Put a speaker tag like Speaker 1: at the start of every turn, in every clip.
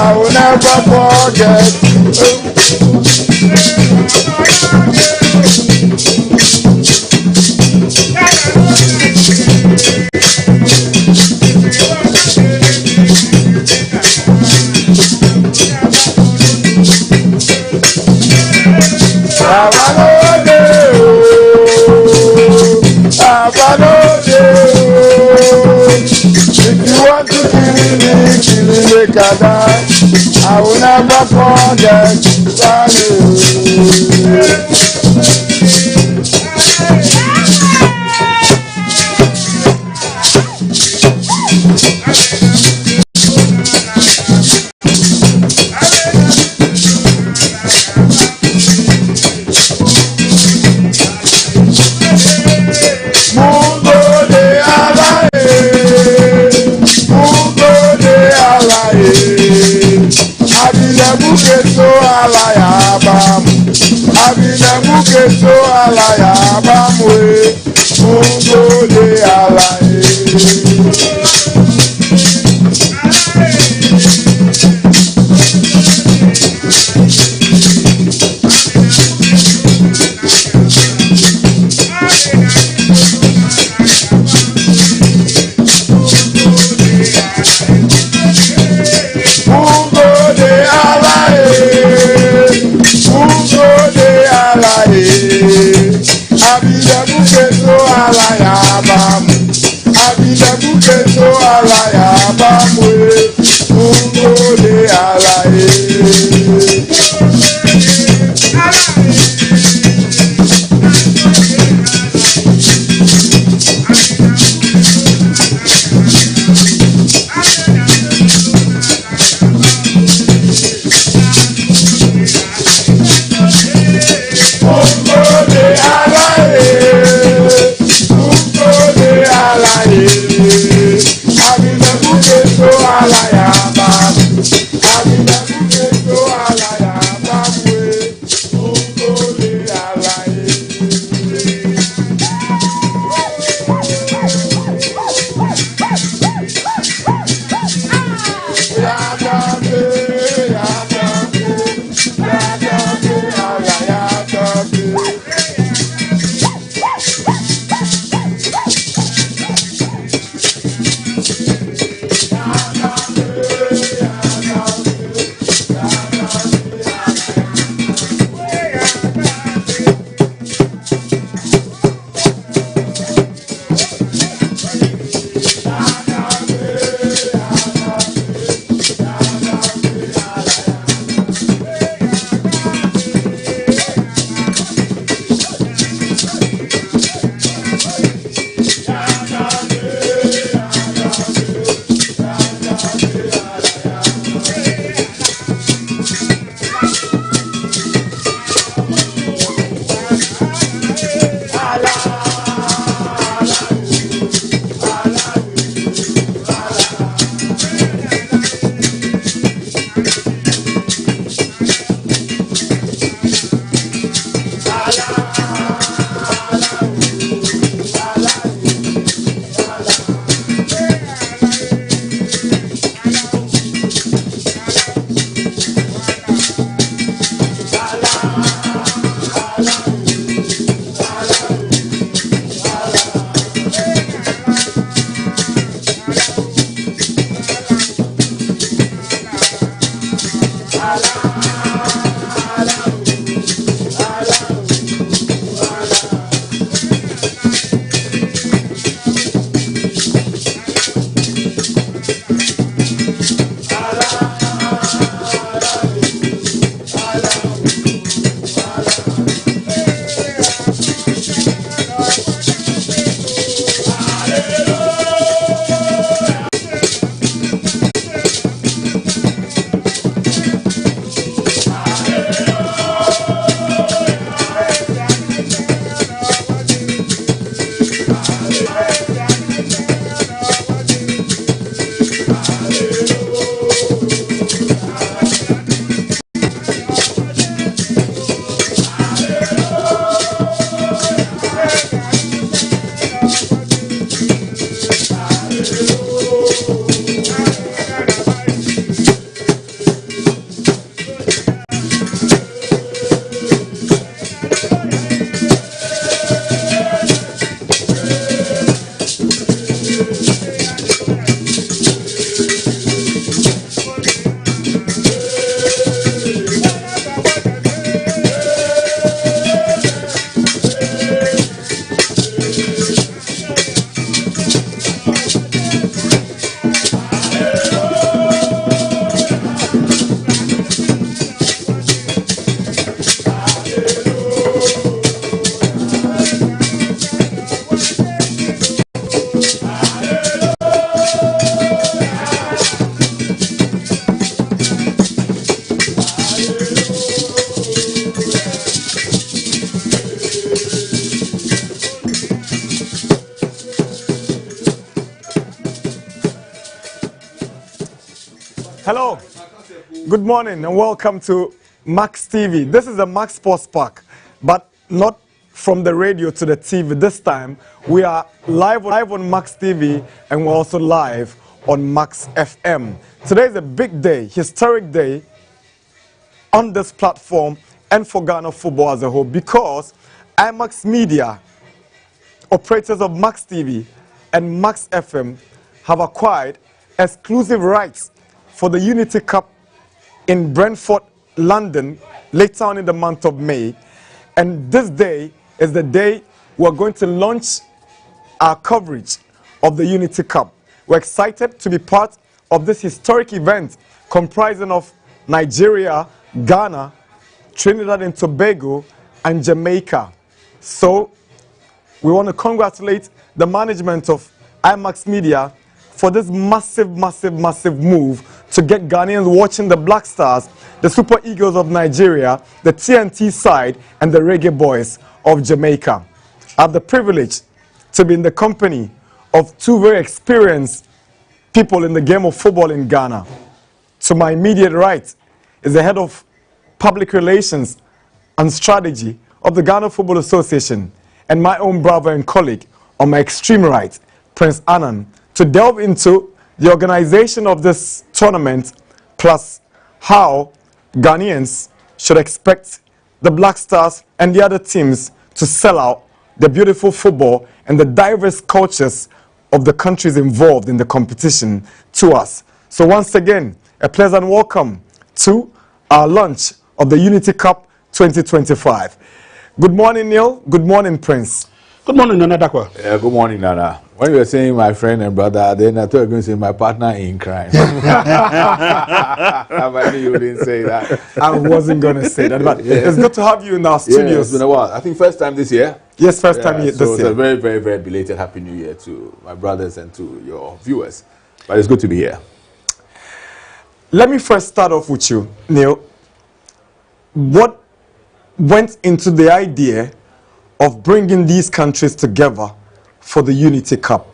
Speaker 1: I will never forget. I will never forget. Hello, good morning and welcome to Max TV. This is a Max Sports Park, but not from the radio to the TV. This time we are live on Max TV and we're also live on Max FM. Today is a big day, historic day on this platform and for Ghana football as a whole, because IMAX Media, operators of Max TV and Max FM, have acquired exclusive rights for the Unity Cup in Brentford, London, later on in the month of May. And this day is the day we're going to launch our coverage of the Unity Cup. We're excited to be part of this historic event comprising of Nigeria, Ghana, Trinidad and Tobago, and Jamaica. So we want to congratulate the management of IMAX Media for this massive move to get Ghanaians watching the Black Stars, the Super Eagles of Nigeria, the TNT side, and the Reggae Boys of Jamaica. I have the privilege to be in the company of two very experienced people in the game of football in Ghana. To my immediate right is the head of public relations and strategy of the Ghana Football Association, and my own brother and colleague on my extreme right, Prince Annan, to delve into the organization of this tournament, plus how Ghanaians should expect the Black Stars and the other teams to sell out the beautiful football and the diverse cultures of the countries involved in the competition to us. So once again, a pleasant welcome to our launch of the Unity Cup 2025. Good morning, Neil. Good morning, Prince.
Speaker 2: Good morning, Nana Dakwa.
Speaker 3: Yeah, good morning, Nana. When you were saying my friend and brother, then I thought you were going to say my partner in crime. I knew you didn't say that.
Speaker 1: I wasn't going to say that, but it's good to have you in our studios.
Speaker 3: Yeah, it's been a while. I think first time this year.
Speaker 1: Yes, first time this year.
Speaker 3: So it's a very belated Happy New Year to my brothers and to your viewers. But it's good to be here.
Speaker 1: Let me first start off with you, Neil. What went into the idea of bringing these countries together for the Unity Cup?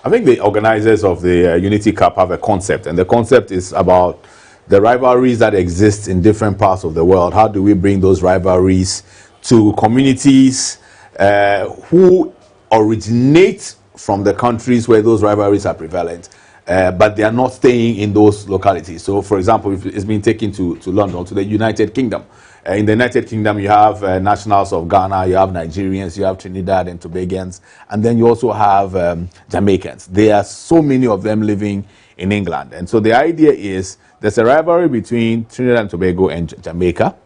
Speaker 3: I think the organizers of the Unity Cup have a concept, and the concept is about the rivalries that exist in different parts of the world. How do we bring those rivalries to communities who originate from the countries where those rivalries are prevalent, but they are not staying in those localities? So, for example, if it's been taken to London, to the United Kingdom. In the United Kingdom, you have nationals of Ghana, you have Nigerians, you have Trinidad and Tobagans, and then you also have Jamaicans. There are so many of them living in England. And so the idea is there's a rivalry between Trinidad and Tobago and Jamaica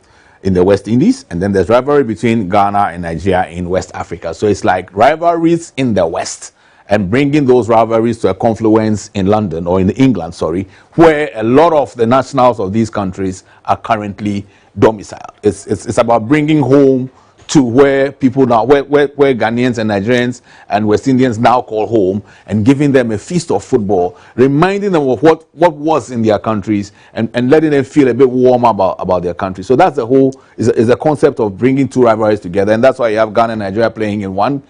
Speaker 3: in the West Indies, and then there's rivalry between Ghana and Nigeria in West Africa. So it's like rivalries in the West, and bringing those rivalries to a confluence in London, or in England, sorry, where a lot of the nationals of these countries are currently domiciled. It's about bringing home to where people now, where Ghanaians and Nigerians and West Indians now call home, and giving them a feast of football, reminding them of what was in their countries, and letting them feel a bit warm about their country. So that's the whole, is a concept of bringing two rivalries together, and that's why you have Ghana and Nigeria playing in one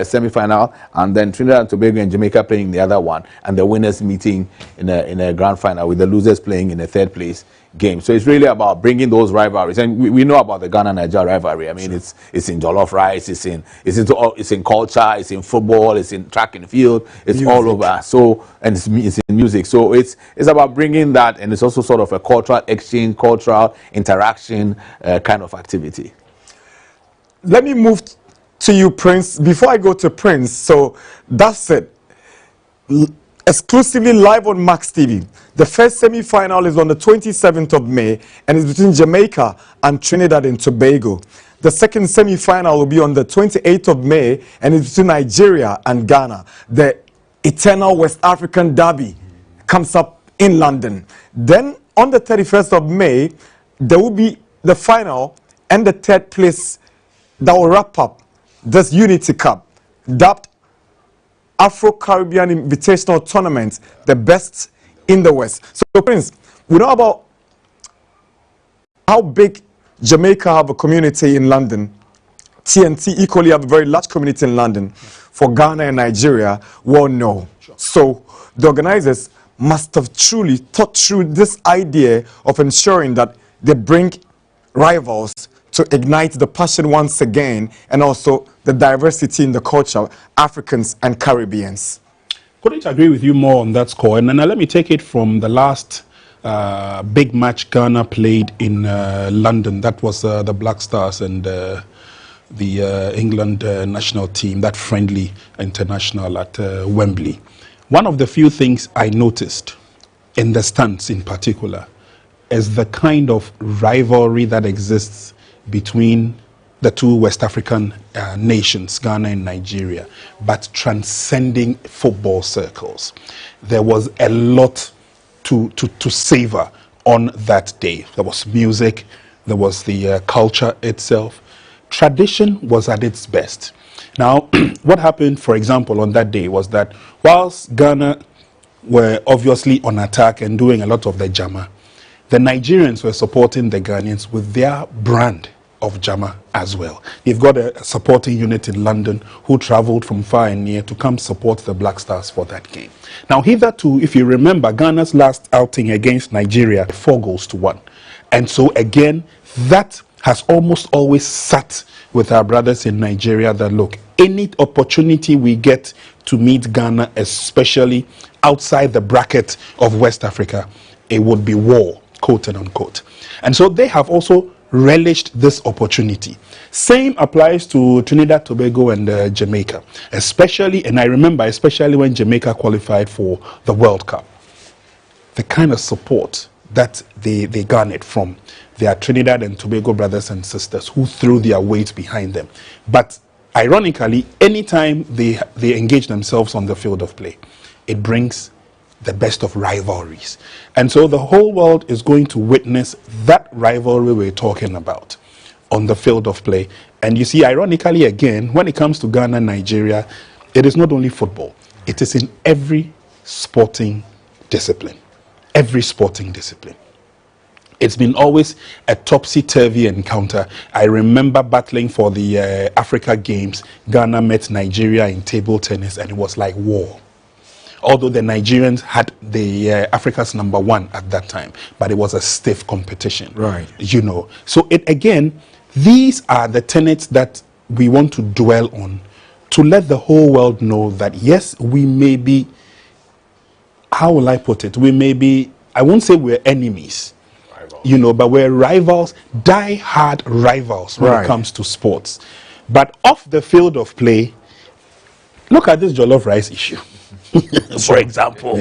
Speaker 3: semi-final, and then Trinidad and Tobago and Jamaica playing in the other one, and the winners meeting in a grand final, with the losers playing in a third place game. So it's really about bringing those rivalries, and we know about the Ghana-Nigeria rivalry. I mean, it's in jollof rice, it's in culture, it's in football, it's in track and field, it's music. All over. So, and it's in music. So it's about bringing that, and it's also sort of a cultural exchange, cultural interaction kind of activity.
Speaker 1: Let me move to you, Prince. Before I go to Prince, so that's it. Exclusively live on Max TV. The first semi-final is on the 27th of May, and it's between Jamaica and Trinidad and Tobago. The second semi-final will be on the 28th of May, and it's between Nigeria and Ghana. The eternal West African derby comes up in London. Then on the 31st of May, there will be the final and the third place that will wrap up this Unity Cup, dubbed Afro-Caribbean Invitational Tournament, the best in the West. So, Prince, we know about how big Jamaica have a community in London. TNT equally have a very large community in London. For Ghana and Nigeria, well, no. So, the organizers must have truly thought through this idea of ensuring that they bring rivals to ignite the passion once again, and also the diversity in the culture, Africans and Caribbeans.
Speaker 2: Couldn't agree with you more on that score. And then let me take it from the last big match Ghana played in London. That was the Black Stars and the England national team, that friendly international at Wembley. One of the few things I noticed in the stands in particular is the kind of rivalry that exists between the two West African nations, Ghana and Nigeria, but transcending football circles. There was a lot to savor on that day. There was music, there was the culture itself. Tradition was at its best. Now, what happened, for example, on that day was that whilst Ghana were obviously on attack and doing a lot of the Jama, the Nigerians were supporting the Ghanaians with their brand of Jama as well. They've got a supporting unit in London who traveled from far and near to come support the Black Stars for that game. Now, hitherto, if you remember, Ghana's last outing against Nigeria, 4-1. And so, again, that has almost always sat with our brothers in Nigeria that, look, any opportunity we get to meet Ghana, especially outside the bracket of West Africa, it would be war, quote and unquote. And so they have also relished this opportunity. Same applies to Trinidad, Tobago and Jamaica, especially, and I remember especially when Jamaica qualified for the World Cup, the kind of support that they garnered from their Trinidad and Tobago brothers and sisters who threw their weight behind them. But ironically, anytime they engage themselves on the field of play, it brings the best of rivalries. And so the whole world is going to witness that rivalry we're talking about on the field of play. And you see, ironically again, when it comes to Ghana and Nigeria, it is not only football. It is in every sporting discipline. Every sporting discipline. It's been always a topsy-turvy encounter. I remember battling for the Africa Games. Ghana met Nigeria in table tennis, and it was like war. Although the Nigerians had the Africa's #1 at that time, but it was a stiff competition.
Speaker 1: Right.
Speaker 2: You know. So it again, these are the tenets that we want to dwell on to let the whole world know that yes, we may be, how will I put it? We may be, I won't say we're enemies, you know, but we're rivals, die-hard rivals when it comes to sports. But off the field of play, look at this jollof rice issue. For example,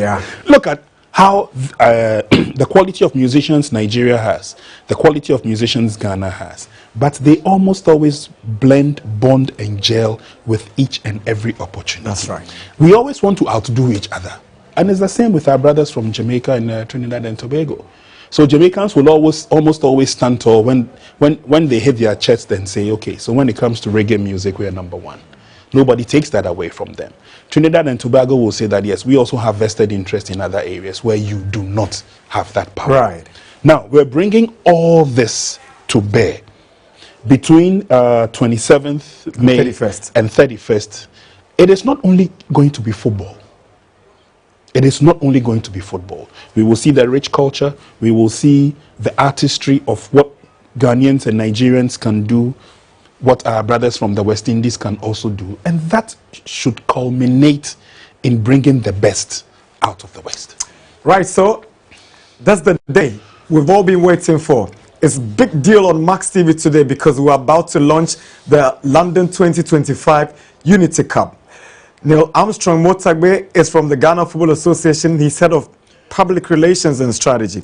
Speaker 2: look at how the quality of musicians Nigeria has, the quality of musicians Ghana has, but they almost always blend, bond, and gel with each and every opportunity.
Speaker 1: That's right. We
Speaker 2: always want to outdo each other, and it's the same with our brothers from Jamaica and Trinidad and Tobago. So Jamaicans will almost always stand tall when they hit their chest and say, okay, so when it comes to reggae music, we're #1. Nobody takes that away from them. Trinidad and Tobago will say that, yes, we also have vested interest in other areas where you do not have that power.
Speaker 1: Right.
Speaker 2: Now, we're bringing all this to bear. Between 27th May
Speaker 1: 31st.
Speaker 2: and 31st, it is not only going to be football. It is not only going to be football. We will see the rich culture. We will see the artistry of what Ghanaians and Nigerians can do, what our brothers from the West Indies can also do. And that should culminate in bringing the best out of the West.
Speaker 1: Right, so that's the day we've all been waiting for. It's a big deal on Max TV today because we're about to launch the London 2025 Unity Cup. Neil Armstrong Motagbe is from the Ghana Football Association. He's head of public relations and strategy.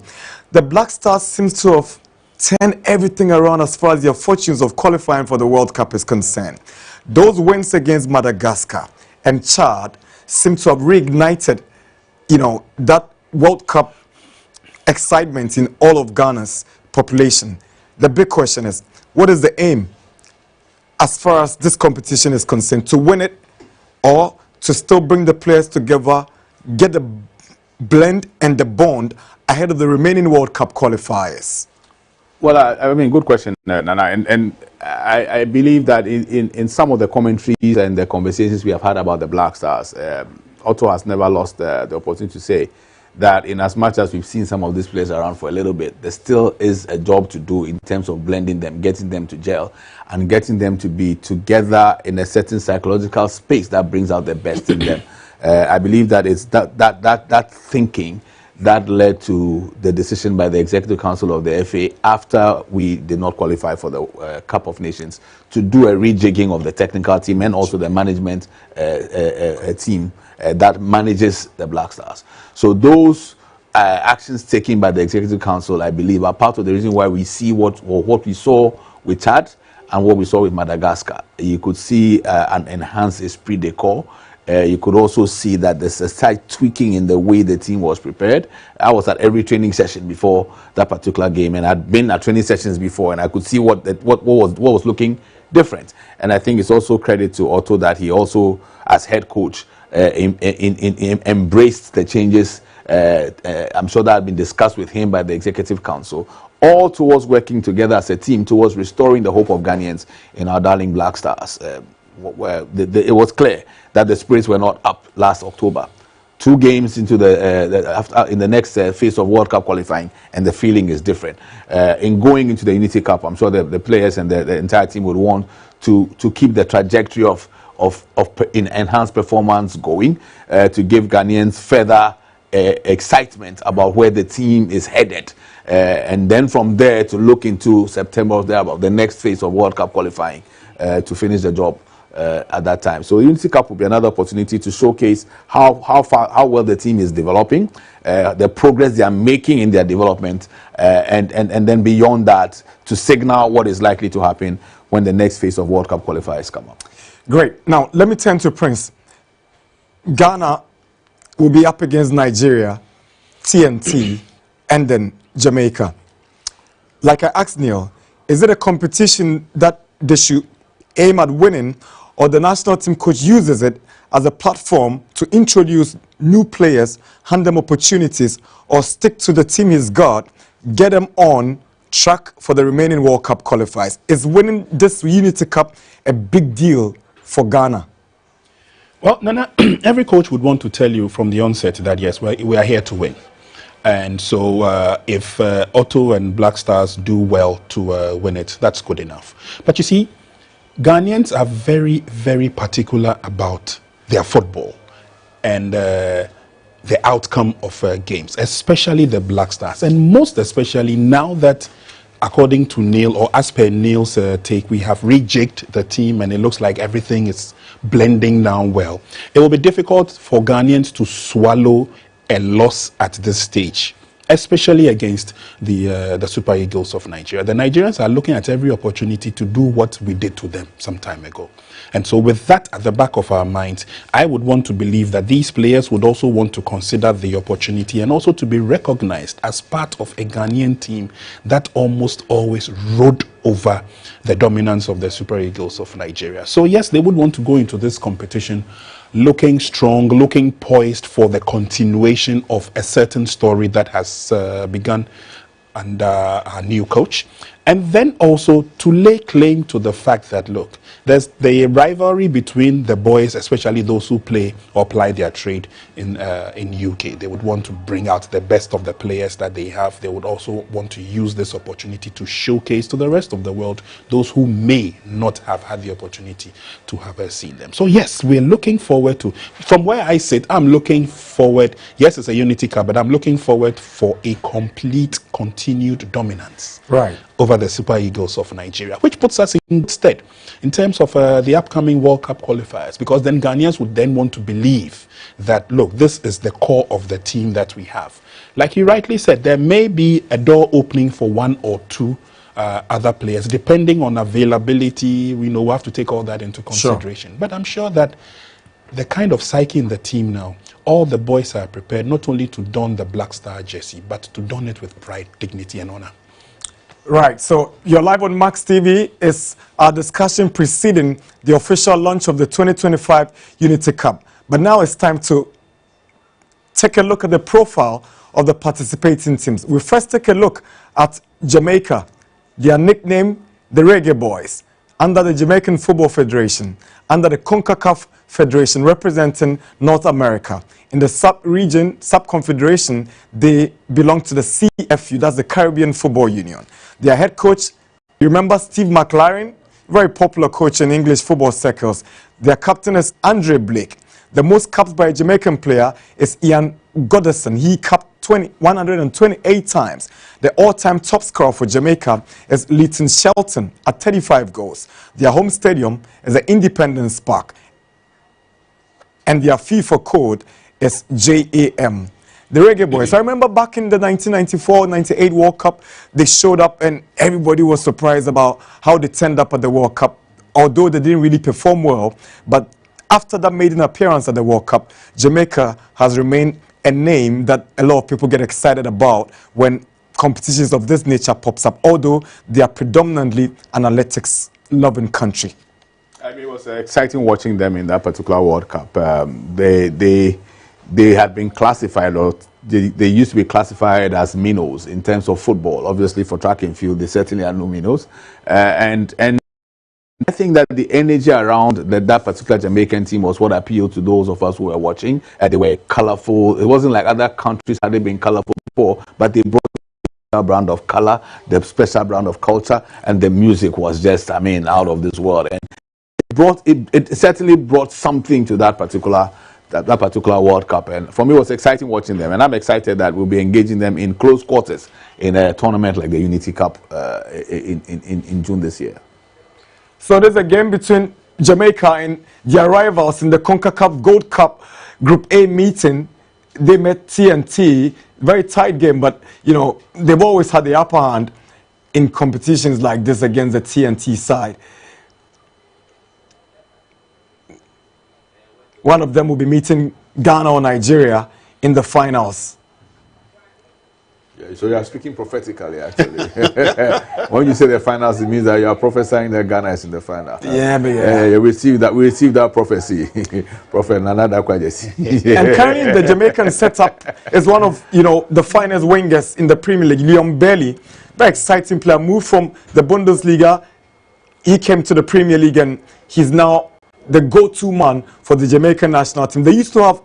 Speaker 1: The Black Stars seems to have turned everything around as far as their fortunes of qualifying for the World Cup is concerned. Those wins against Madagascar and Chad seem to have reignited, you know, that World Cup excitement in all of Ghana's population. The big question is, what is the aim as far as this competition is concerned? To win it, or to still bring the players together, get the blend and the bond ahead of the remaining World Cup qualifiers?
Speaker 3: Well, I mean, good question, Nana. And I believe that in some of the commentaries and the conversations we have had about the Black Stars, Otto has never lost the opportunity to say that in as much as we've seen some of these players around for a little bit, there still is a job to do in terms of blending them, getting them to gel, and getting them to be together in a certain psychological space that brings out the best in them. I believe that it's that thinking that led to the decision by the Executive Council of the FA after we did not qualify for the Cup of Nations to do a rejigging of the technical team and also the management team that manages the Black Stars. So those actions taken by the Executive Council, I believe, are part of the reason why we see what we saw with Chad and what we saw with Madagascar. You could see an enhanced esprit de corps. You could also see that there's a slight tweaking in the way the team was prepared. I was at every training session before that particular game, and I'd been at training sessions before, and I could see what was looking different. And I think it's also credit to Otto that he also, as head coach, embraced the changes. I'm sure that had been discussed with him by the Executive Council, all towards working together as a team towards restoring the hope of Ghanaians in our darling Black Stars. It was clear that the spirits were not up last October. 2 games into in the next phase of World Cup qualifying, and the feeling is different. In going into the Unity Cup, I'm sure the players and the entire team would want to keep the trajectory of enhanced performance going, to give Ghanaians further excitement about where the team is headed, and then from there to look into September about the next phase of World Cup qualifying to finish the job at that time. So Unity Cup will be another opportunity to showcase how well the team is developing, the progress they are making in their development, and then beyond that to signal what is likely to happen when the next phase of World Cup qualifiers come up.
Speaker 1: Great. Now, let me turn to Prince. Ghana will be up against Nigeria, TNT, and then Jamaica. Like I asked Neil, is it a competition that they should aim at winning, or the national team coach uses it as a platform to introduce new players, hand them opportunities, or stick to the team he's got, get them on track for the remaining World Cup qualifiers? Is winning this Unity Cup a big deal for Ghana?
Speaker 2: Well, Nana, every coach would want to tell you from the onset that, yes, we are here to win. And so if Otto and Black Stars do well to win it, that's good enough. But you see, Ghanaians are very, very particular about their football and the outcome of games, especially the Black Stars. And most especially now that, according to Neil, or as per Neil's take, we have rejigged the team and it looks like everything is blending down well. It will be difficult for Ghanaians to swallow a loss at this stage, especially against the Super Eagles of Nigeria. The Nigerians are looking at every opportunity to do what we did to them some time ago. And so with that at the back of our minds, I would want to believe that these players would also want to consider the opportunity and also to be recognized as part of a Ghanaian team that almost always rode over the dominance of the Super Eagles of Nigeria. So yes, they would want to go into this competition looking strong, looking poised for the continuation of a certain story that has begun under our new coach. And then also to lay claim to the fact that, look, there's the rivalry between the boys, especially those who play or apply their trade in UK. They would want to bring out the best of the players that they have. They would also want to use this opportunity to showcase to the rest of the world those who may not have had the opportunity to have seen them. So yes, we're looking forward to, from where I sit, I'm looking forward, yes, it's a Unity Cup, but I'm looking forward for a complete, continued dominance.
Speaker 1: Right.
Speaker 2: Over the Super Eagles of Nigeria, which puts us in stead in terms of the upcoming World Cup qualifiers, because then Ghanaians would then want to believe that, look, this is the core of the team that we have. Like you rightly said, there may be a door opening for 1 or 2 other players, depending on availability. We know we have to take all that into consideration. Sure. But I'm sure that the kind of psyche in the team now, all the boys are prepared not only to don the Black Star jersey, but to don it with pride, dignity, and honor.
Speaker 1: Right, so you're live on Max TV. Is our discussion preceding the official launch of the 2025 Unity Cup. But now it's time to take a look at the profile of the participating teams. We first take a look at Jamaica. Their nickname, the Reggae Boys, under the Jamaican Football Federation, under the CONCACAF Federation representing North America. In the sub-region, sub-confederation, they belong to the CFU, that's the Caribbean Football Union. Their head coach, you remember Steve McLaren, very popular coach in English football circles. Their captain is Andre Blake. The most caps by a Jamaican player is Ian Goddison. He capped 128 times. The all-time top scorer for Jamaica is Leighton Shelton at 35 goals. Their home stadium is the Independence Park. And their FIFA code is JAM. The Reggae Boys, I remember back in the 1994-98 World Cup, they showed up and everybody was surprised about how they turned up at the World Cup, although they didn't really perform well. But after that maiden appearance at the World Cup, Jamaica has remained a name that a lot of people get excited about when competitions of this nature pops up, although they are predominantly an analytics-loving country.
Speaker 3: I mean, it was exciting watching them in that particular World Cup. They had been classified, or they used to be classified as minnows in terms of football. Obviously, for track and field, they certainly are no minnows. And I think that the energy around that particular Jamaican team was what appealed to those of us who were watching. They were colorful. It wasn't like other countries had been colorful before, but they brought the brand of color, the special brand of culture, and the music was just, I mean, out of this world. And it certainly brought something to that particular World Cup, and for me it was exciting watching them, and I'm excited that we'll be engaging them in close quarters in a tournament like the Unity Cup in June this year.
Speaker 1: So there's a game between Jamaica and their rivals in the CONCACAF Gold Cup Group A meeting. They met TNT, very tight game, but you know they've always had the upper hand in competitions like this against the TNT side. One of them will be meeting Ghana or Nigeria in the finals.
Speaker 3: Yeah, so you are speaking prophetically, actually. When you say the finals, it means that you are prophesying that Ghana is in the final.
Speaker 1: Yeah, but yeah.
Speaker 3: We received that prophecy. Prophet Nana Dakwajesi.
Speaker 1: And carrying the Jamaican setup is one of, you know, the finest wingers in the Premier League, Leon Bailey. Very exciting player, moved from the Bundesliga. He came to the Premier League and he's now the go-to man for the Jamaican national team. They used to have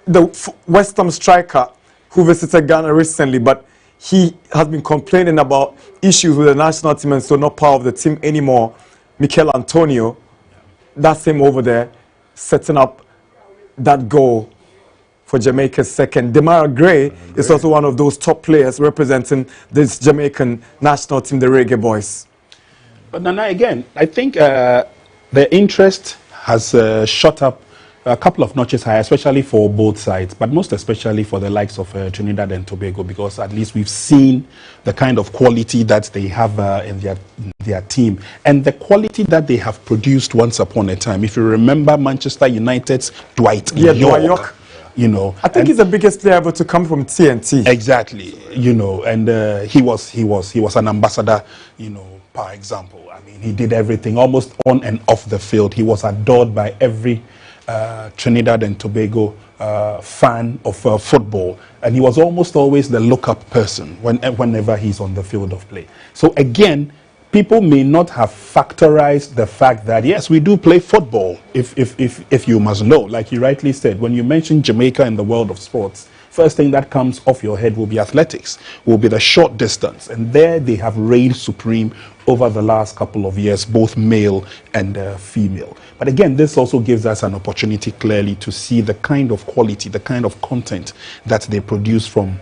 Speaker 1: the West Ham striker who visited Ghana recently, but he has been complaining about issues with the national team and so not part of the team anymore. Mikel Antonio, that's him over there, setting up that goal for Jamaica's second. Demarai Gray is also one of those top players representing this Jamaican national team, the Reggae Boys.
Speaker 2: But Nana, again, I think the interest has shot up a couple of notches higher, especially for both sides, but most especially for the likes of Trinidad and Tobago, because at least we've seen the kind of quality that they have in their team and the quality that they have produced once upon a time. If you remember Manchester United's Dwight York. You know,
Speaker 1: I think he's the biggest player ever to come from TNT.
Speaker 2: Exactly, you know, and he was an ambassador, you know, per example. I mean, he did everything almost on and off the field. He was adored by every Trinidad and Tobago fan of football, and he was almost always the look-up person whenever he's on the field of play. So again, people may not have factorized the fact that yes, we do play football. If you must know, like you rightly said, when you mention Jamaica in the world of sports, first thing that comes off your head will be athletics, will be the short distance, and there they have reigned supreme over the last couple of years, both male and female. But again, this also gives us an opportunity clearly to see the kind of quality, the kind of content that they produce from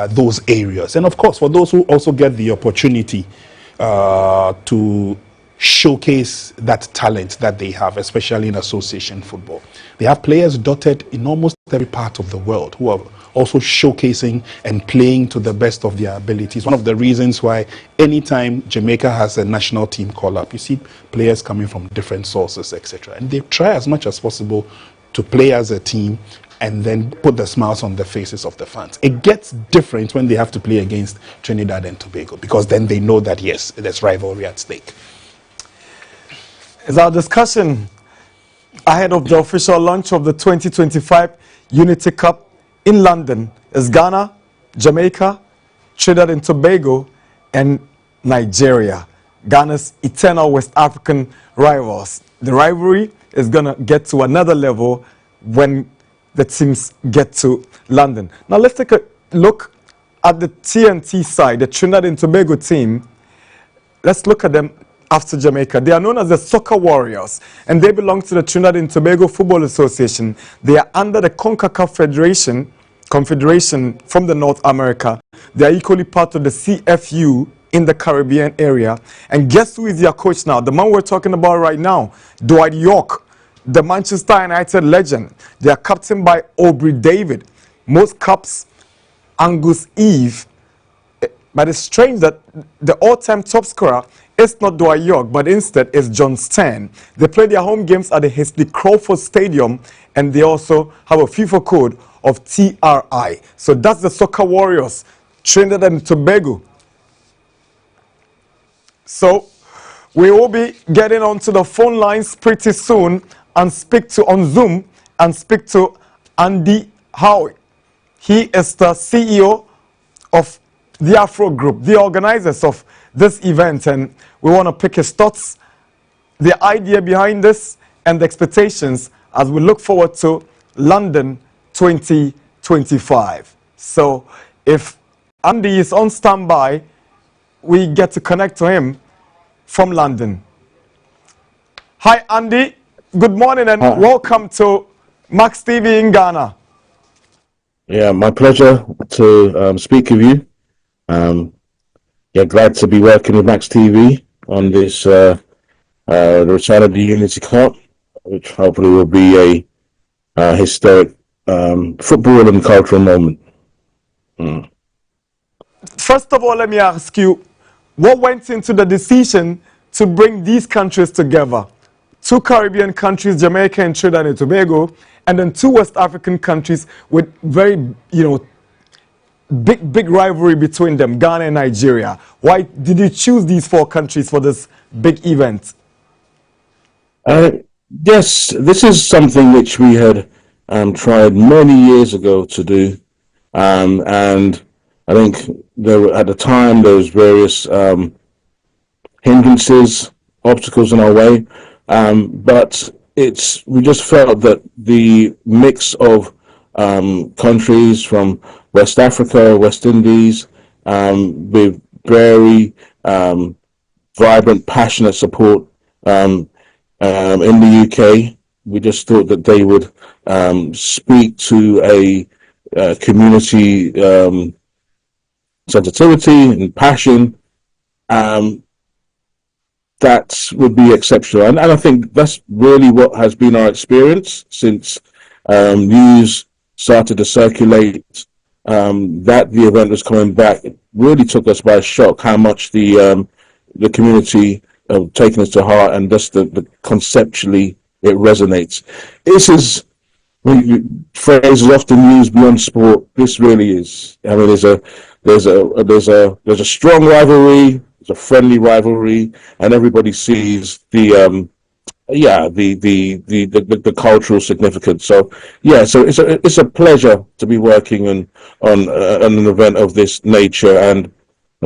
Speaker 2: those areas. And of course, for those who also get the opportunity to showcase that talent that they have, especially in association football. They have players dotted in almost every part of the world who are also showcasing and playing to the best of their abilities. One of the reasons why anytime Jamaica has a national team call-up, you see players coming from different sources, etc. And they try as much as possible to play as a team and then put the smiles on the faces of the fans. It gets different when they have to play against Trinidad and Tobago, because then they know that, yes, there's rivalry at stake.
Speaker 1: It's our discussion ahead of the official launch of the 2025 Unity Cup in London. Is Ghana, Jamaica, Trinidad and Tobago, and Nigeria, Ghana's eternal West African rivals. The rivalry is going to get to another level when the teams get to London. Now let's take a look at the TNT side, the Trinidad and Tobago team. Let's look at them after Jamaica. They are known as the Soccer Warriors, and they belong to the Trinidad and Tobago Football Association. They are under the CONCACAF Confederation from the North America. They are equally part of the CFU in the Caribbean area. And guess who is their coach now? The man we're talking about right now, Dwight York, the Manchester United legend. They are captained by Aubrey David. Most caps, Angus Eve. But it's strange that the all-time top scorer is not Dwight York, but instead is John Stern. They play their home games at the Hesley Crawford Stadium, and they also have a FIFA code of TRI. So that's the Soccer Warriors, Trinidad and Tobago. So we will be getting onto the phone lines pretty soon and speak to on Zoom and speak to Andy Howe. He is the CEO of the Afro Group, the organizers of this event, and we want to pick his thoughts, the idea behind this, and the expectations as we look forward to London 2025. So if Andy is on standby, we get to connect to him from London. Hi, Andy. Good morning and welcome to Max TV in Ghana.
Speaker 4: Yeah, my pleasure to speak with you. Glad to be working with Max TV on this the return of the Unity Cup, which hopefully will be a historic football and cultural moment.
Speaker 1: First of all, let me ask you, what went into the decision to bring these countries together? Two Caribbean countries, Jamaica and Trinidad and Tobago, and then two West African countries with very, big rivalry between them, Ghana and Nigeria. Why did you choose these four countries for this big event?
Speaker 4: Yes, this is something which we had tried many years ago to do, and I think at the time there was various hindrances, obstacles in our way, but we just felt that the mix of countries from West Africa, West Indies, with very vibrant, passionate support in the UK. We just thought that they would speak to a community sensitivity and passion that would be exceptional. And I think that's really what has been our experience since news started to circulate that the event was coming back. It really took us by shock how much the community have taken us to heart, and just the conceptually it resonates. This is phrases often used beyond sport. This really is. I mean, there's a strong rivalry, there's a friendly rivalry, and everybody sees the cultural significance. So it's a pleasure to be working on an event of this nature. And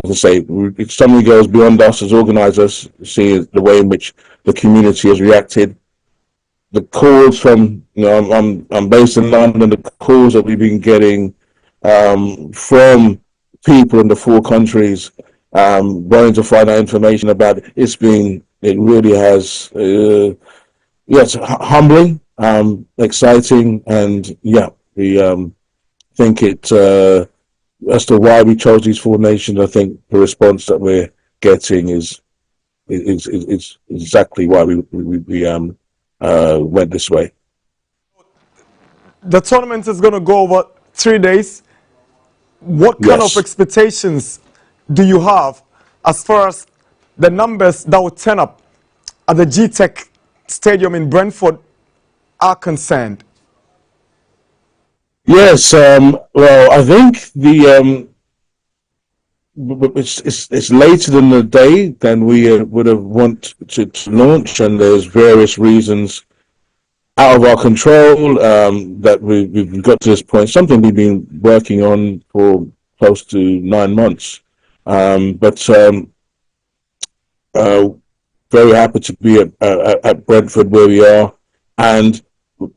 Speaker 4: as I say, if something goes beyond us as organisers, see the way in which the community has reacted. The calls from, I'm based in London, the calls that we've been getting from people in the four countries wanting to find out information about it, it really has, it's humbling, exciting, and we think it, as to why we chose these four nations, I think the response that we're getting is exactly why we went this way.
Speaker 1: The tournament is going to go over 3 days. What kind of expectations do you have as far as the numbers that will turn up at the GTEC Stadium in Brentford are concerned?
Speaker 4: Yes, well, I think it's later than the day than we would have wanted to launch, and there's various reasons out of our control that we've got to this point. Something we've been working on for close to 9 months, but very happy to be at Brentford where we are. and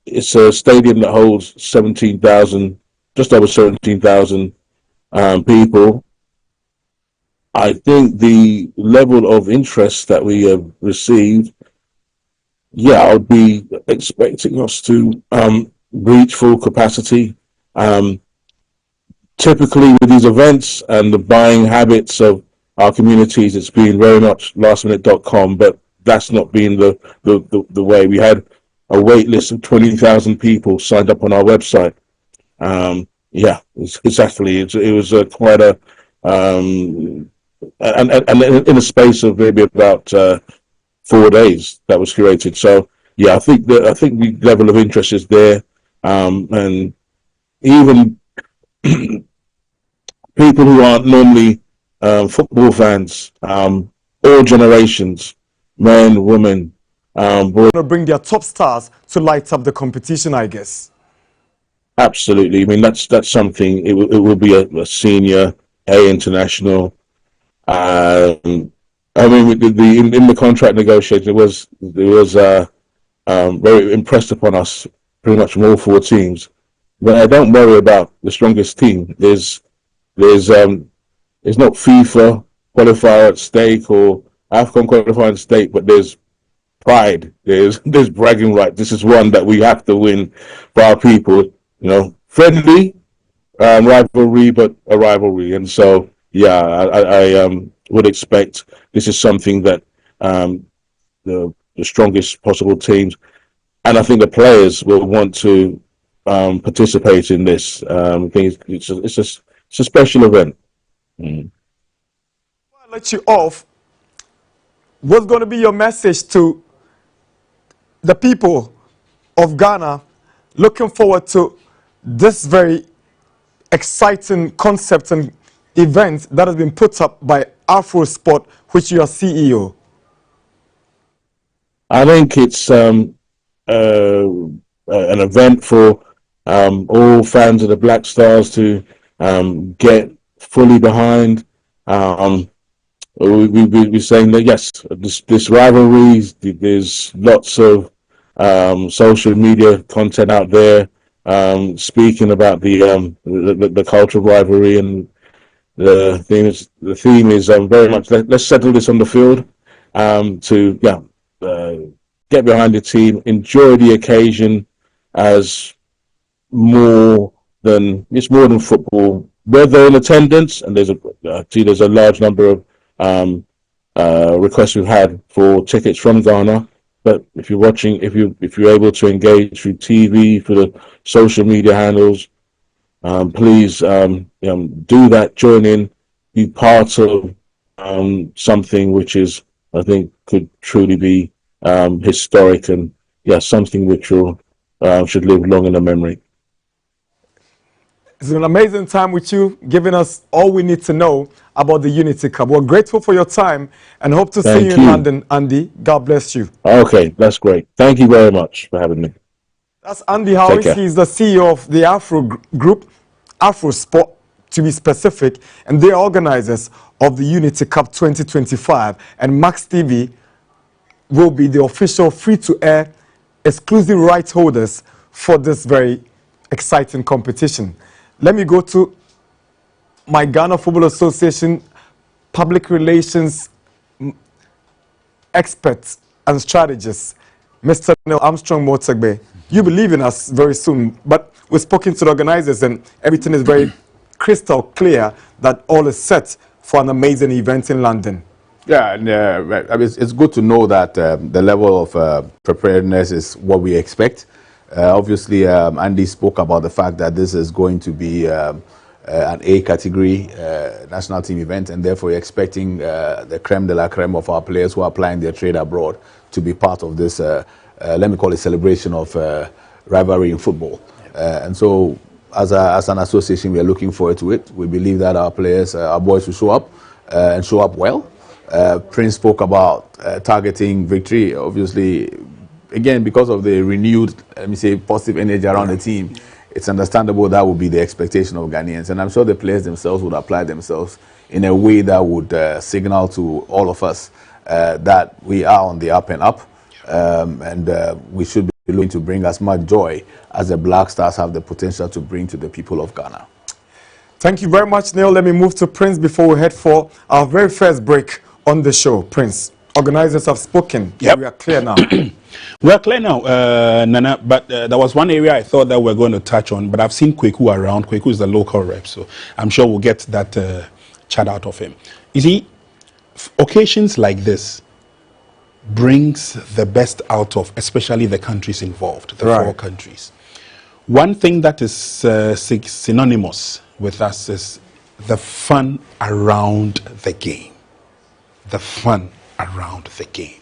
Speaker 4: it's a stadium that holds 17,000, just over 17,000 people. I think the level of interest that we have received, yeah, I would be expecting us to reach full capacity. Typically with these events and the buying habits of our communities, it's been very much lastminute.com, but that's not been the way. We had a wait list of 20,000 people signed up on our website. Yeah, it was quite a, and in a space of maybe about 4 days that was curated. So yeah, I think the level of interest is there, and even people who aren't normally football fans, all generations, men, women,
Speaker 1: going to bring their top stars to light up the competition, I guess.
Speaker 4: Absolutely. I mean, that's something. It will be a senior, international. I mean, in the contract negotiation, it was very impressed upon us, pretty much from all four teams. But I don't worry about the strongest team. There's not FIFA qualifier at stake or AFCON qualifier at stake, but there's pride. There's bragging right. This is one that we have to win for our people. You know, friendly rivalry, but a rivalry. And so, yeah, I would expect this is something that the strongest possible teams, and I think the players will want to participate in this. I think it's a special event.
Speaker 1: Before I let you off, what's going to be your message to the people of Ghana looking forward to this very exciting concept and event that has been put up by Afro Sport, which you are CEO?
Speaker 4: I think it's an event for all fans of the Black Stars to get fully behind. We're saying that yes, this rivalry, there's lots of social media content out there speaking about the cultural rivalry, and the theme is very much let's settle this on the field, to get behind the team, enjoy the occasion as more than football. Whether in attendance, and there's a large number of requests we've had for tickets from Ghana. But if you're watching, if you're able to engage through TV, through the social media handles, please do that. Join in, be part of something which is, I think, could truly be historic, and something which will should live long in the memory.
Speaker 1: It's been an amazing time with you, giving us all we need to know about the Unity Cup. We're grateful for your time and hope to see you in London, Andy. God bless you.
Speaker 4: Okay, that's great. Thank you very much for having me.
Speaker 1: That's Andy Howes. He's the CEO of the Afro Group, Afro Sport to be specific, and they're organizers of the Unity Cup 2025. And Max TV will be the official free-to-air exclusive rights holders for this very exciting competition. Let me go to my Ghana Football Association public relations expert and strategist, Mr. Neil Armstrong Motsegbe. You'll be leaving us very soon, but we've spoken to the organizers and everything is very crystal clear that all is set for an amazing event in London.
Speaker 3: Yeah, and I mean, it's good to know that the level of preparedness is what we expect. Obviously, Andy spoke about the fact that this is going to be an A category national team event, and therefore you're expecting the creme de la creme of our players who are applying their trade abroad to be part of this, let me call it, celebration of rivalry in football. And so, as an association, we are looking forward to it. We believe that our players, our boys, will show up and show up well. Prince spoke about targeting victory. Obviously, again, because of the renewed, let me say, positive energy around the team, it's understandable that would be the expectation of Ghanaians. And I'm sure the players themselves would apply themselves in a way that would signal to all of us that we are on the up and up, and we should be looking to bring as much joy as the Black Stars have the potential to bring to the people of Ghana.
Speaker 1: Thank you very much, Neil. Let me move to Prince before we head for our very first break on the show. Prince, organizers have spoken.
Speaker 2: Yep.
Speaker 1: We are clear now.
Speaker 2: We're clear now, Nana, but there was one area I thought that we're going to touch on, but I've seen Kweku around. Kweku is the local rep, so I'm sure we'll get that chat out of him. You see, occasions like this brings the best out of especially the countries involved, the
Speaker 1: Right.
Speaker 2: 4 countries. One thing that is synonymous with us is the fun around the game. The fun around the game.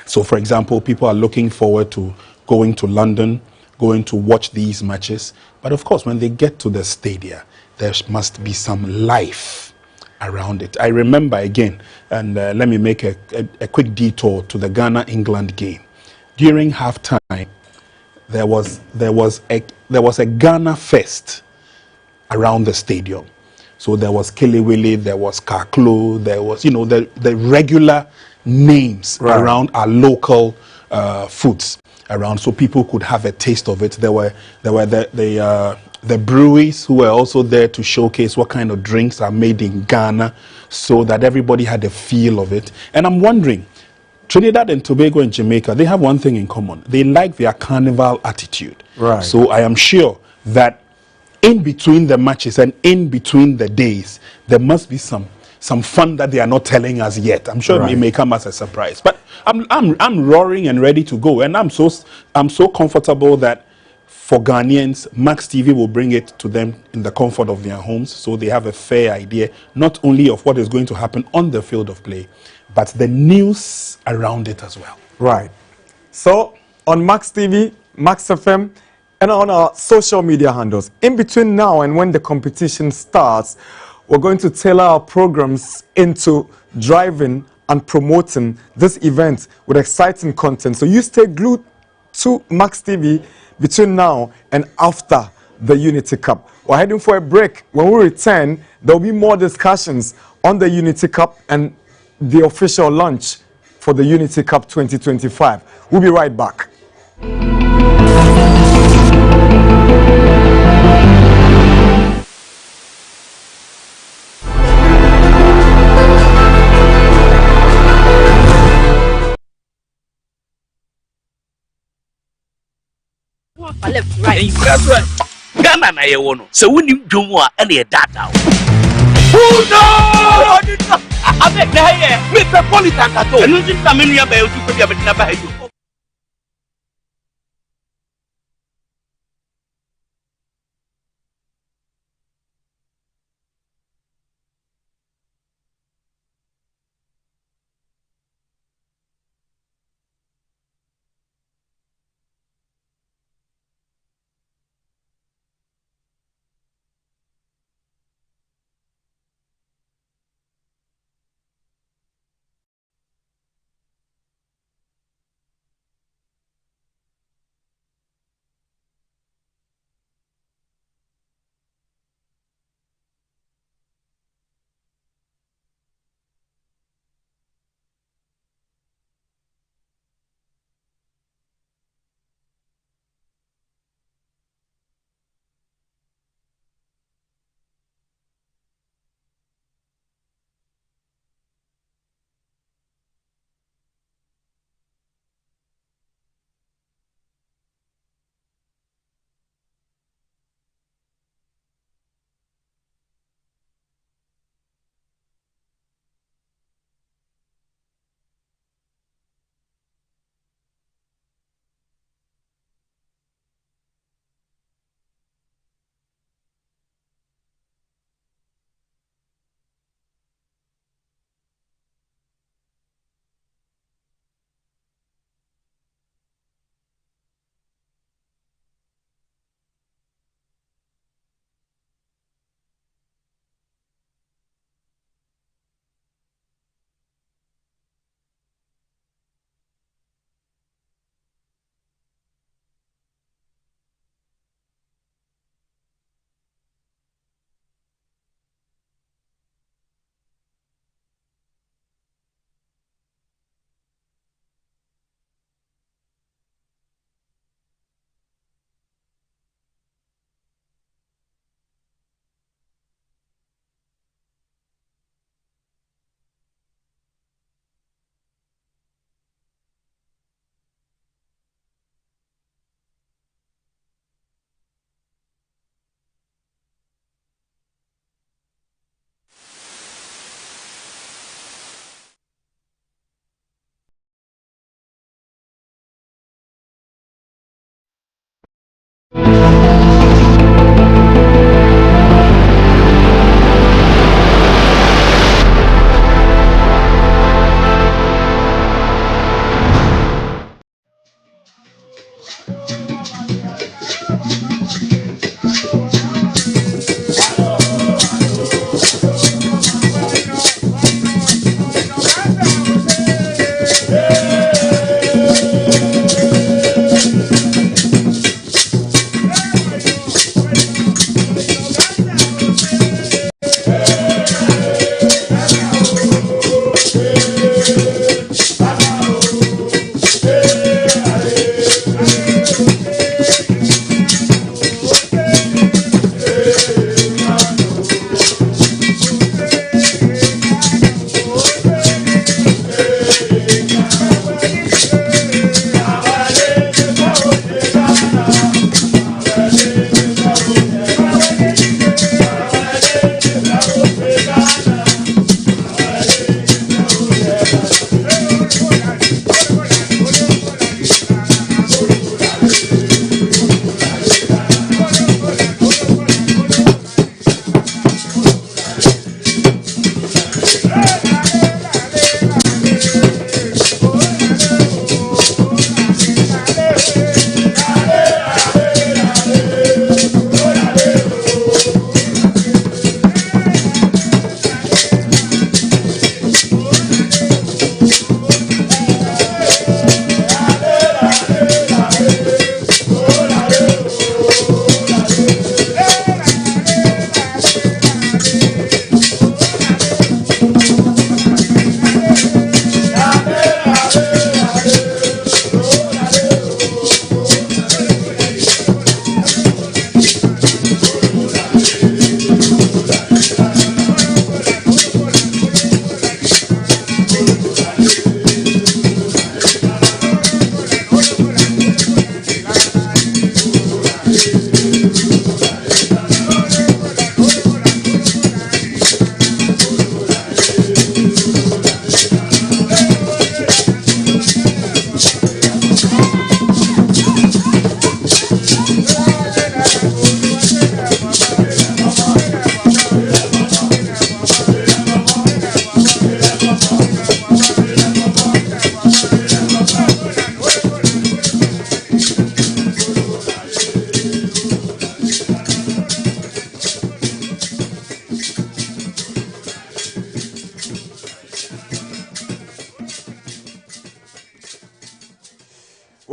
Speaker 2: So, for example, people are looking forward to going to London, going to watch these matches. But of course, when they get to the stadia, there must be some life around it. I remember again, and let me make a quick detour to the Ghana-England game. During halftime, there was a Ghana fest around the stadium. So there was Kelewele, there was Kaklo, there was, the regular names
Speaker 1: Right.
Speaker 2: around our local foods around, so people could have a taste of it. There were the breweries who were also there to showcase what kind of drinks are made in Ghana, so that everybody had a feel of it. And I'm wondering, Trinidad and Tobago and Jamaica, they have one thing in common. They like their carnival attitude.
Speaker 1: Right.
Speaker 2: So I am sure that in between the matches and in between the days, there must be some fun that they are not telling us yet. I'm sure
Speaker 1: Right.
Speaker 2: it may come as a surprise. But I'm roaring and ready to go, and I'm so comfortable that for Ghanaians, Max TV will bring it to them in the comfort of their homes, so they have a fair idea not only of what is going to happen on the field of play, but the news around it as well.
Speaker 1: Right. So, on Max TV, Max FM, and on our social media handles, in between now and when the competition starts, we're going to tailor our programs into driving and promoting this event with exciting content. So you stay glued to Max TV between now and after the Unity Cup. We're heading for a break. When we return, there will be more discussions on the Unity Cup and the official launch for the Unity Cup 2025. We'll be right back.
Speaker 5: Left, right. That's right. Ghana na ye wono. Se woni dwomu a ene ye data. Oh no! Abeg na here. Metropolitan kato. Enu nti na menu ya ba yotu ko bia betina ba hayo.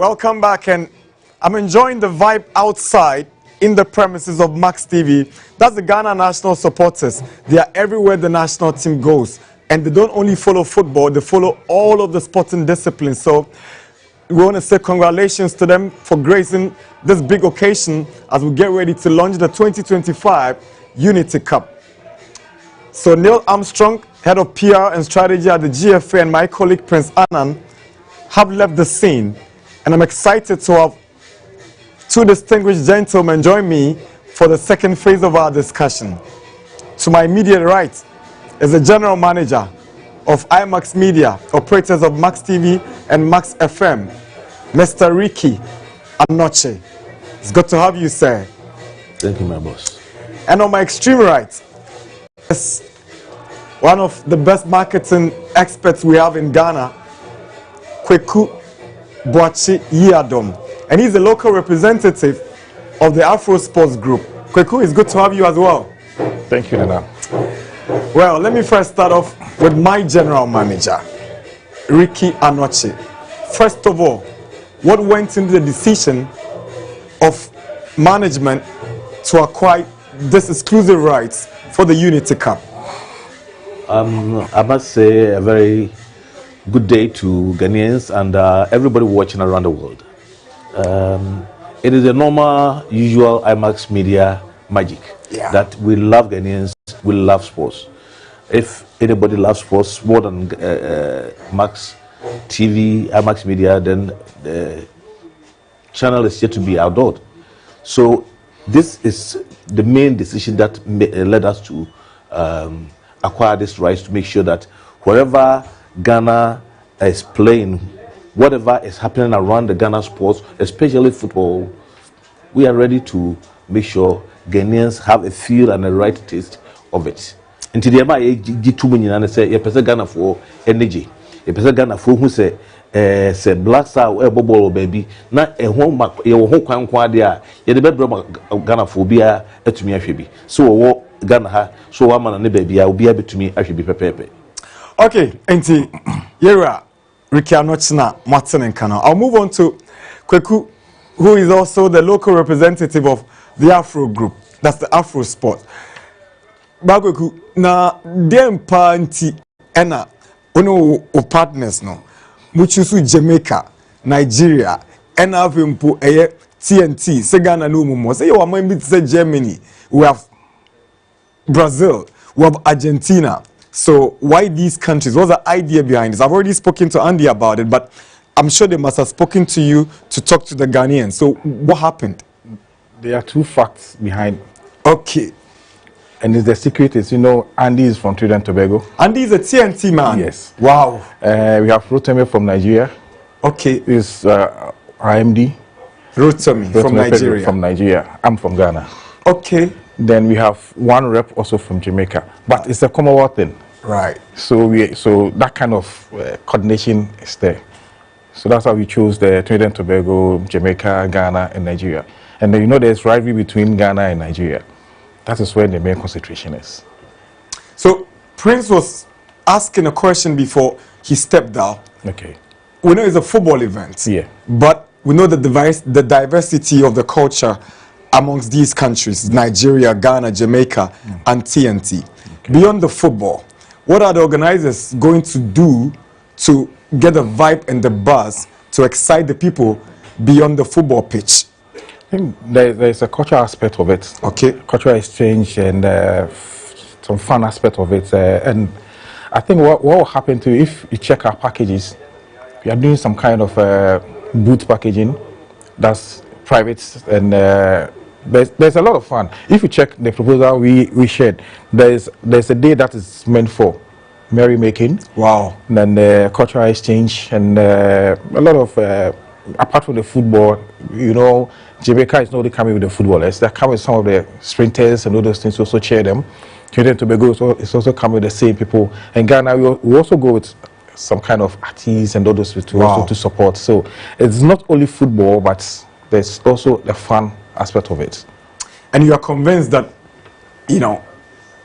Speaker 1: welcome back, and I'm enjoying the vibe outside in the premises of Max TV. That's the Ghana national supporters. They are everywhere the national team goes, and they don't only follow football, they follow all of the sporting disciplines. So we want to say congratulations to them for gracing this big occasion as we get ready to launch the 2025 Unity Cup. So Neil Armstrong, head of PR and strategy at the GFA, and my colleague Prince Annan have left the scene, and I'm excited to have two distinguished gentlemen join me for the second phase of our discussion. To my immediate right is the general manager of IMAX Media, operators of Max TV and Max FM, Mr. Ricky Anoche. It's good to have you, sir.
Speaker 3: Thank you, my boss.
Speaker 1: And on my extreme right is one of the best marketing experts we have in Ghana, Kweku Boachi Yiadom. And he's the local representative of the Afro Sports Group. Kweku, it's good to have you as well.
Speaker 6: Thank you, Nana.
Speaker 1: Well, let me first start off with my general manager, Ricky Anoche. First of all, what went into the decision of management to acquire this exclusive rights for the Unity Cup?
Speaker 3: I must say a very good day to Ghanaians and everybody watching around the world. It is a normal, usual IMAX Media magic that we love Ghanaians, we love sports. If anybody loves sports more than Max TV, IMAX Media, then the channel is yet to be outlawed. So this is the main decision that led us to acquire this rights to make sure that wherever Ghana is playing, whatever is happening around the Ghana sports, especially football, we are ready to make sure Ghanaians have a feel and a right taste of it. Until the Ghana say, you present Ghana for energy. You present Ghana for who say Black Star or Bobo baby. Not a home, your home quadia, you the bedroom Ghana phobia to me, I should be. So, Ghana, so I'm on a baby, I will be able to me, I should be prepared.
Speaker 1: Okay, Auntie, Yera, Ricky Anochna, Martin and Kana. I'll move on to Kweku, who is also the local representative of the Afro Group. That's the Afro Sport. Bagweku, na dem party ena ono o partners no. Muchusu Jamaica, Nigeria, ena vimpo eye TNT, se Ghana no mumo. Say you are maybe say Germany, we have Brazil, we have Argentina. So why these countries? What's the idea behind this? I've already spoken to Andy about it, but I'm sure they must have spoken to you to talk to the Ghanaians. So what happened?
Speaker 6: There are two facts behind.
Speaker 1: Okay.
Speaker 6: And the secret is, Andy is from Trinidad and Tobago.
Speaker 1: Andy is a TNT man?
Speaker 6: Yes.
Speaker 1: Wow.
Speaker 6: We have Rotimi from Nigeria.
Speaker 1: Okay.
Speaker 6: Is IMD.
Speaker 1: Rotimi from Nigeria.
Speaker 6: From Nigeria. I'm from Ghana.
Speaker 1: Okay.
Speaker 6: Then we have one rep also from Jamaica. But it's a Commonwealth thing.
Speaker 1: Right.
Speaker 6: So that kind of coordination is there. So that's how we chose the Trinidad and Tobago, Jamaica, Ghana, and Nigeria. And then, there's rivalry between Ghana and Nigeria. That is where the main concentration is.
Speaker 1: So Prince was asking a question before he stepped down.
Speaker 6: Okay.
Speaker 1: We know it's a football event.
Speaker 6: Yeah.
Speaker 1: But we know the diversity of the culture amongst these countries, Nigeria, Ghana, Jamaica, and TNT. Okay. Beyond the football, what are the organizers going to do to get the vibe and the buzz to excite the people beyond the football pitch?
Speaker 6: I think there's a cultural aspect of it.
Speaker 1: Okay.
Speaker 6: Cultural exchange and some fun aspect of it. And I think what will happen to if you check our packages, we are doing some kind of booth packaging that's private, and there's a lot of fun. If you check the proposal we shared, there's a day that is meant for merrymaking. Wow. And then cultural exchange and a lot of apart from the football, Jamaica is not only coming with the footballers, they're coming with some of the sprinters and all those things to also cheer them. Trinidad and Tobago is also coming with the same people. And Ghana, we also go with some kind of artists and all those to also to support. So it's not only football, but there's also the fun aspect of it.
Speaker 1: And you are convinced that,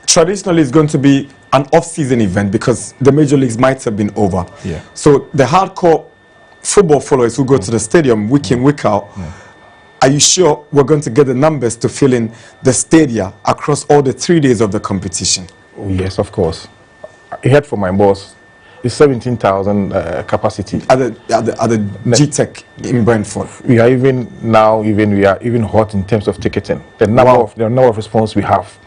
Speaker 1: traditionally it's going to be an off-season event because the major leagues might have been over.
Speaker 6: Yeah.
Speaker 1: So the hardcore football followers who go to the stadium week in, week out, are you sure we're going to get the numbers to fill in the stadia across all the 3 days of the competition?
Speaker 6: Oh, yes, of course. I heard from my boss, it's 17,000 capacity.
Speaker 1: At the GTEC in Brentford.
Speaker 6: We are even hot in terms of ticketing. The number of response we have.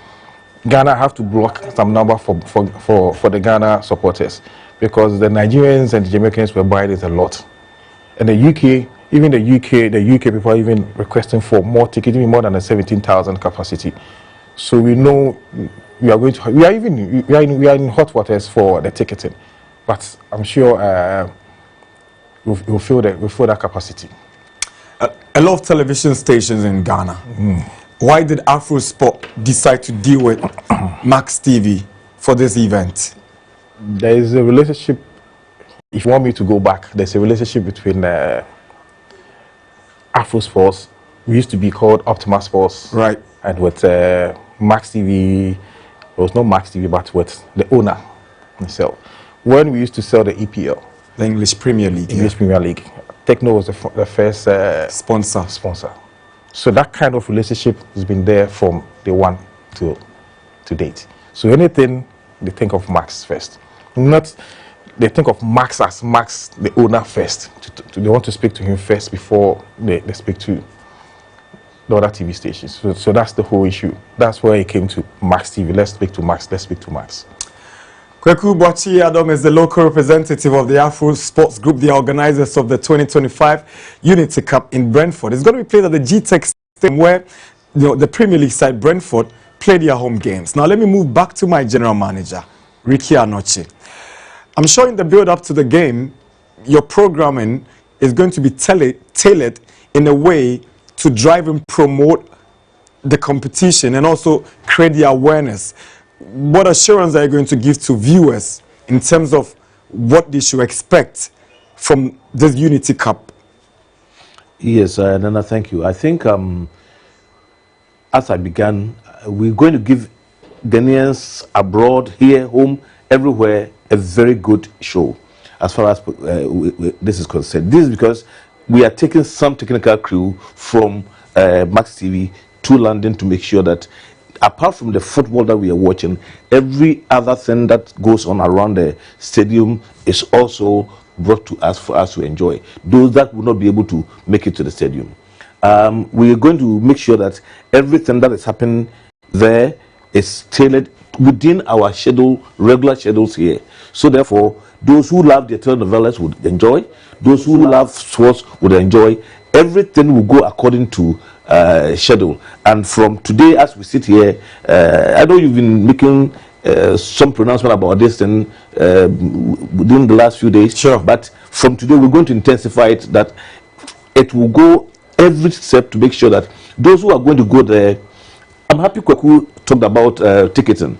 Speaker 6: Ghana have to block some number for the Ghana supporters because the Nigerians and the Jamaicans were buying it a lot. And the UK, the UK people are even requesting for more tickets, even more than the 17,000 capacity. So we know we are in hot waters for the ticketing, but I'm sure we'll fill that capacity.
Speaker 1: A lot of television stations in Ghana. Why did Afro Sport decide to deal with Max TV for this event?
Speaker 6: There is a relationship. If you want me to go back, there's a relationship between Afro Sports. We used to be called Optima Sports,
Speaker 1: right?
Speaker 6: And with Max TV, it was not Max TV, but with the owner himself. When we used to sell the EPL,
Speaker 1: the English Premier League,
Speaker 6: Premier League, Techno was the first sponsor. So that kind of relationship has been there from day one to date. So anything, they think of Max first. They think of Max as Max, the owner first. They want to speak to him first before they speak to the other TV stations. So that's the whole issue. That's where it came to Max TV. Let's speak to Max.
Speaker 1: Kweku Boakye Adam is the local representative of the Afro Sports Group, the organizers of the 2025 Unity Cup in Brentford. It's going to be played at the GTEC Stadium where the Premier League side Brentford play their home games. Now let me move back to my general manager, Ricky Anoche. I'm sure in the build-up to the game, your programming is going to be tailored in a way to drive and promote the competition and also create the awareness. What assurance are you going to give to viewers in terms of what they should expect from this Unity Cup?
Speaker 3: Yes, Nana, thank you. I think as I began, we're going to give Ghanaians abroad, here, home, everywhere, a very good show as far as this is concerned. This is because we are taking some technical crew from Max TV to London to make sure that apart from the football that we are watching, every other thing that goes on around the stadium is also brought to us for us to enjoy. Those that will not be able to make it to the stadium. We are going to make sure that everything that is happening there is tailored within our regular schedules here. So therefore, those who love the telenovelas would enjoy. Those who love sports would enjoy. Everything will go according to schedule. And from today, as we sit here, I know you've been making some pronouncement about this thing within the last few days.
Speaker 1: Sure.
Speaker 3: But from today, we're going to intensify it, that it will go every step to make sure that those who are going to go there. I'm happy Kweku talked about ticketing.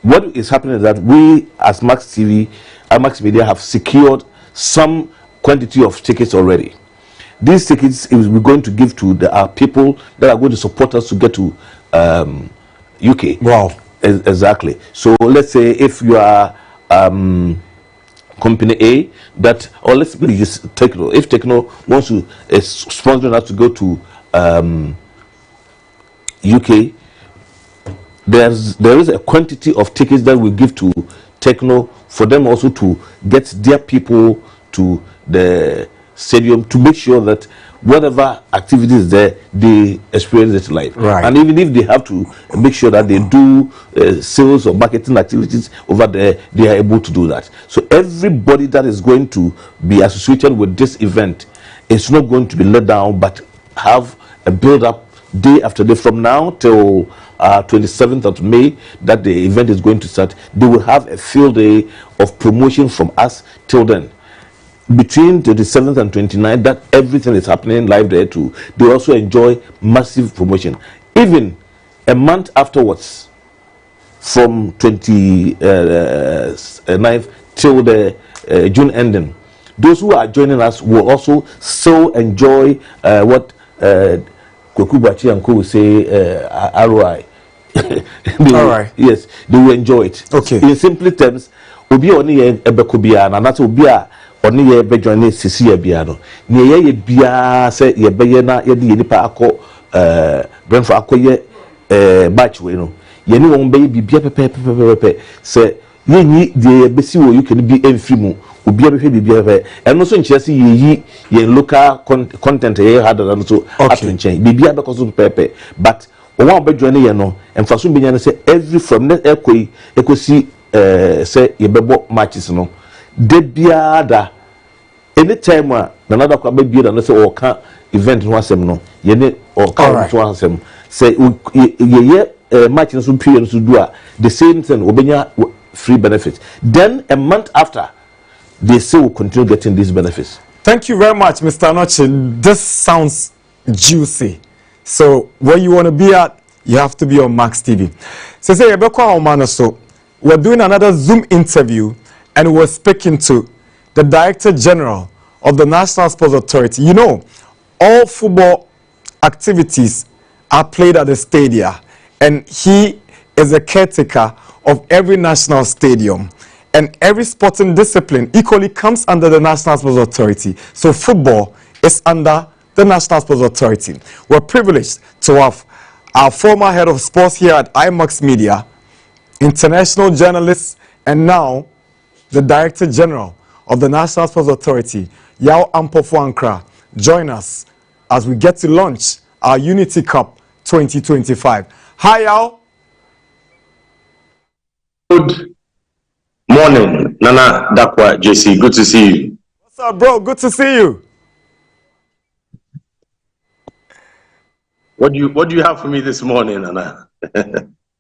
Speaker 3: What is happening is that we, as Max TV and Max Media, have secured some quantity of tickets already. These tickets we're going to give to our people that are going to support us to get to UK.
Speaker 1: Wow.
Speaker 3: Exactly. So let's say if you are company A, or let's use Techno. If Techno wants to sponsoring us to go to UK, there is a quantity of tickets that we give to Techno for them also to get their people to the stadium to make sure that whatever activity is there, they experience it live.
Speaker 1: Right.
Speaker 3: And even if they have to make sure that they do sales or marketing activities over there, they are able to do that. So everybody that is going to be associated with this event is not going to be let down, but have a build-up day after day from now till 27th of May that the event is going to start. They will have a field day of promotion from us till then. Between 27th and 29th, that everything is happening live there too. They also enjoy massive promotion. Even a month afterwards, from 29th till the June ending, those who are joining us will also so enjoy what Kweku Boakye and Co will say ROI.
Speaker 1: Alright.
Speaker 3: Yes, they will enjoy it.
Speaker 1: Okay.
Speaker 3: In simple terms, obi oni ebekobia na nata obi a
Speaker 7: ɔne yɛ bɛjoin ne sisi ya bia no ne yɛ bia sɛ yɛ bɛyɛ na yɛ de yɛ nipa akɔ Brentford akɔyɛ batch we no yɛ ne wɔn bɛyɛ bibia pɛpɛpɛpɛpɛ sɛ yɛnyi de bɛsi wɔ UK no bi ɛmfiri mu obi abɛhwɛ bibia pɛpɛ ɛno so nkyerɛ sɛ yɛyi yɛn local content yɛ hard no so ato nkyɛn bibia bɛkɔ so pɛpɛ but wɔn a bɛjoin ne yɛ no mfaso benya no sɛ every from ne ɛkɔsi say yɛbɛbɔ matches no de biada anytime a another kwa be biada no say ɔka event no asɛm no yɛne ɔka so asɛm say yɛyɛ match no so period no so do a the same thing obenya free benefits then a month after they say will continue getting these benefits.
Speaker 1: Thank you very much, Mr. Anoche. This sounds juicy. So where you want to be at, you have to be on Max TV. So say so we're doing another Zoom interview and we're speaking to the Director General of the National Sports Authority. You know, all football activities are played at the stadia, and he is a caretaker of every national stadium. And every sporting discipline equally comes under the National Sports Authority. So football is under the National Sports Authority. We're privileged to have our former head of sports here at IMAX Media, international journalist, and now the Director General of the National Sports Authority, Yao Ampofo-Ankra, join us as we get to launch our Unity Cup 2025. Hi, Yao.
Speaker 8: Good morning, Nana Dakwa JC. Good to see you.
Speaker 1: What's up, bro? Good to see you.
Speaker 8: What do you have for me this morning, Nana?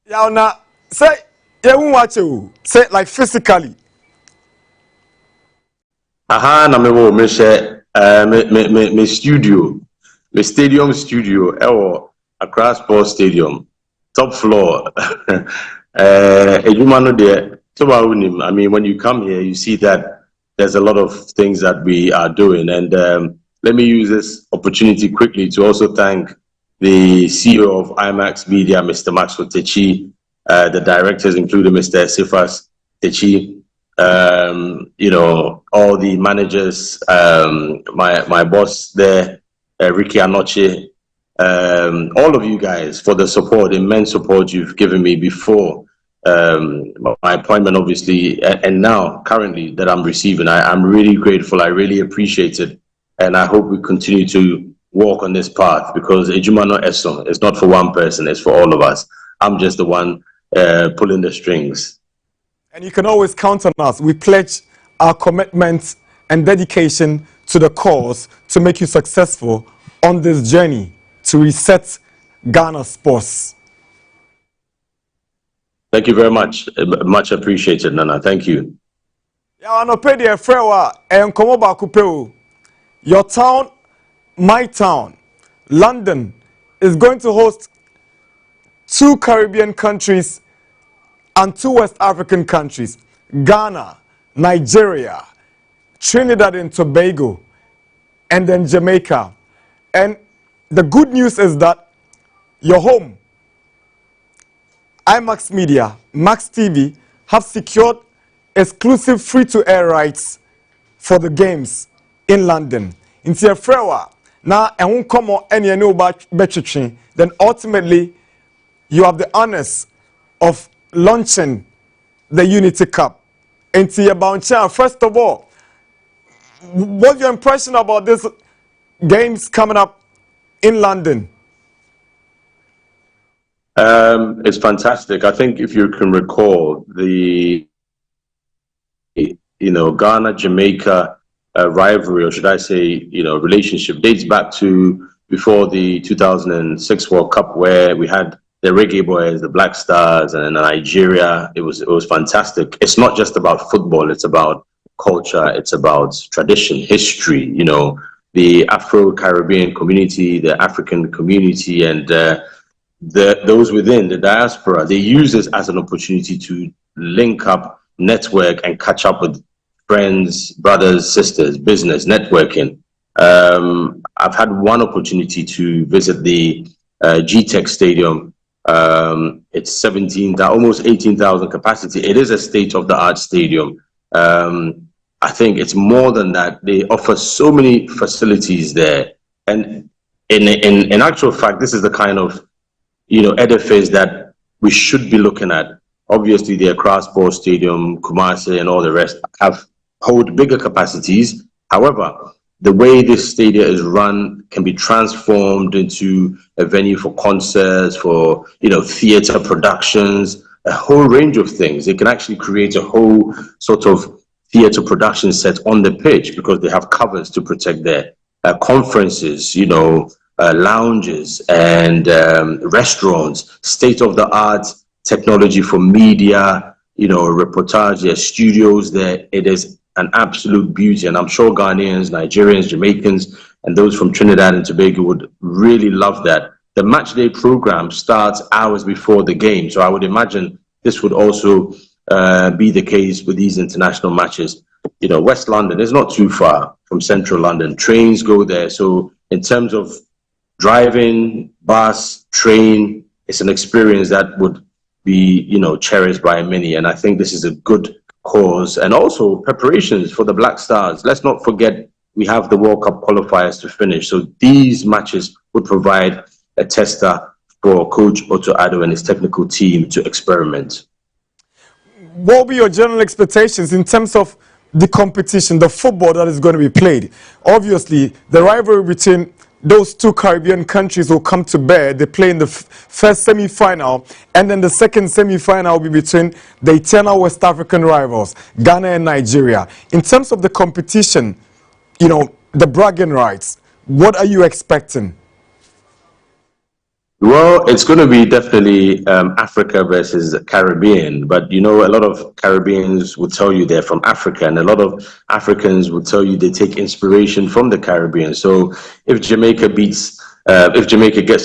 Speaker 1: Yao, now say you won't watch you. Say like physically.
Speaker 8: Aha, na me share me studio, me stadium studio, Accra Sports Stadium, top floor. I mean, when you come here, you see that there's a lot of things that we are doing. And let me use this opportunity quickly to also thank the CEO of IMAX Media, Mr. Maxwell Techi, the directors, including Mr. Sifas Techi, you know, all the managers, my boss there, Ricky Anoche, all of you guys for the support, immense support you've given me before my appointment, obviously, and now currently that I'm receiving. I'm really grateful. I really appreciate it. And I hope we continue to walk on this path, because Ejumano Eson is not for one person, it's for all of us. I'm just the one pulling the strings.
Speaker 1: And you can always count on us. We pledge our commitment and dedication to the cause to make you successful on this journey to reset Ghana sports.
Speaker 8: Thank you very much. Much appreciated, Nana. Thank you.
Speaker 1: Your town, my town, London, is going to host 2 Caribbean countries and 2 West African countries, Ghana, Nigeria, Trinidad and Tobago, and then Jamaica. And the good news is that your home, IMAX Media, Max TV, have secured exclusive free-to-air rights for the games in London. In Tiafrewa, now and won't come on any new betching, then ultimately you have the honors of launching the Unity Cup. And Tiabancha, first of all, what's your impression about this games coming up in London?
Speaker 8: It's fantastic. I think if you can recall, the Ghana Jamaica rivalry, or should I say, relationship, dates back to before the 2006 World Cup, where we had the Reggae Boys, the Black Stars, and Nigeria. It was fantastic. It's not just about football; it's about culture, it's about tradition, history. The Afro-Caribbean community, the African community, and those within the diaspora. They use this as an opportunity to link up, network, and catch up with friends, brothers, sisters, business, networking. I've had one opportunity to visit the GTEC Stadium. It's almost 18,000 capacity. It is a state-of-the-art stadium. I think it's more than that. They offer so many facilities there, and in actual fact, this is the kind of edifice that we should be looking at. Obviously, the Accra Sports Stadium, Kumasi, and all the rest hold bigger capacities. However, the way this stadium is run can be transformed into a venue for concerts, for theatre productions, a whole range of things. They can actually create a whole sort of theatre production set on the pitch because they have covers to protect their conferences, lounges and restaurants, state-of-the-art technology for media, reportage, studios there. It is an absolute beauty, and I'm sure Ghanaians, Nigerians, Jamaicans, and those from Trinidad and Tobago would really love that. The match day program starts hours before the game, so I would imagine this would also be the case with these international matches. West London is not too far from central London. Trains go there, so in terms of driving, bus, train, it's an experience that would be cherished by many, and I think this is a good cause. And also preparations for the Black Stars. Let's not forget we have the World Cup qualifiers to finish, so these matches would provide a tester for Coach Otto Addo and his technical team to experiment.
Speaker 1: What will be your general expectations in terms of the competition, the football that is going to be played? Obviously, the rivalry between those two Caribbean countries will come to bear. They play in the first semi-final, and then the second semi-final will be between the eternal West African rivals, Ghana and Nigeria. In terms of the competition, the bragging rights, what are you expecting?
Speaker 8: Well, it's going to be definitely Africa versus Caribbean, but a lot of Caribbeans will tell you they're from Africa, and a lot of Africans will tell you they take inspiration from the Caribbean. So if Jamaica gets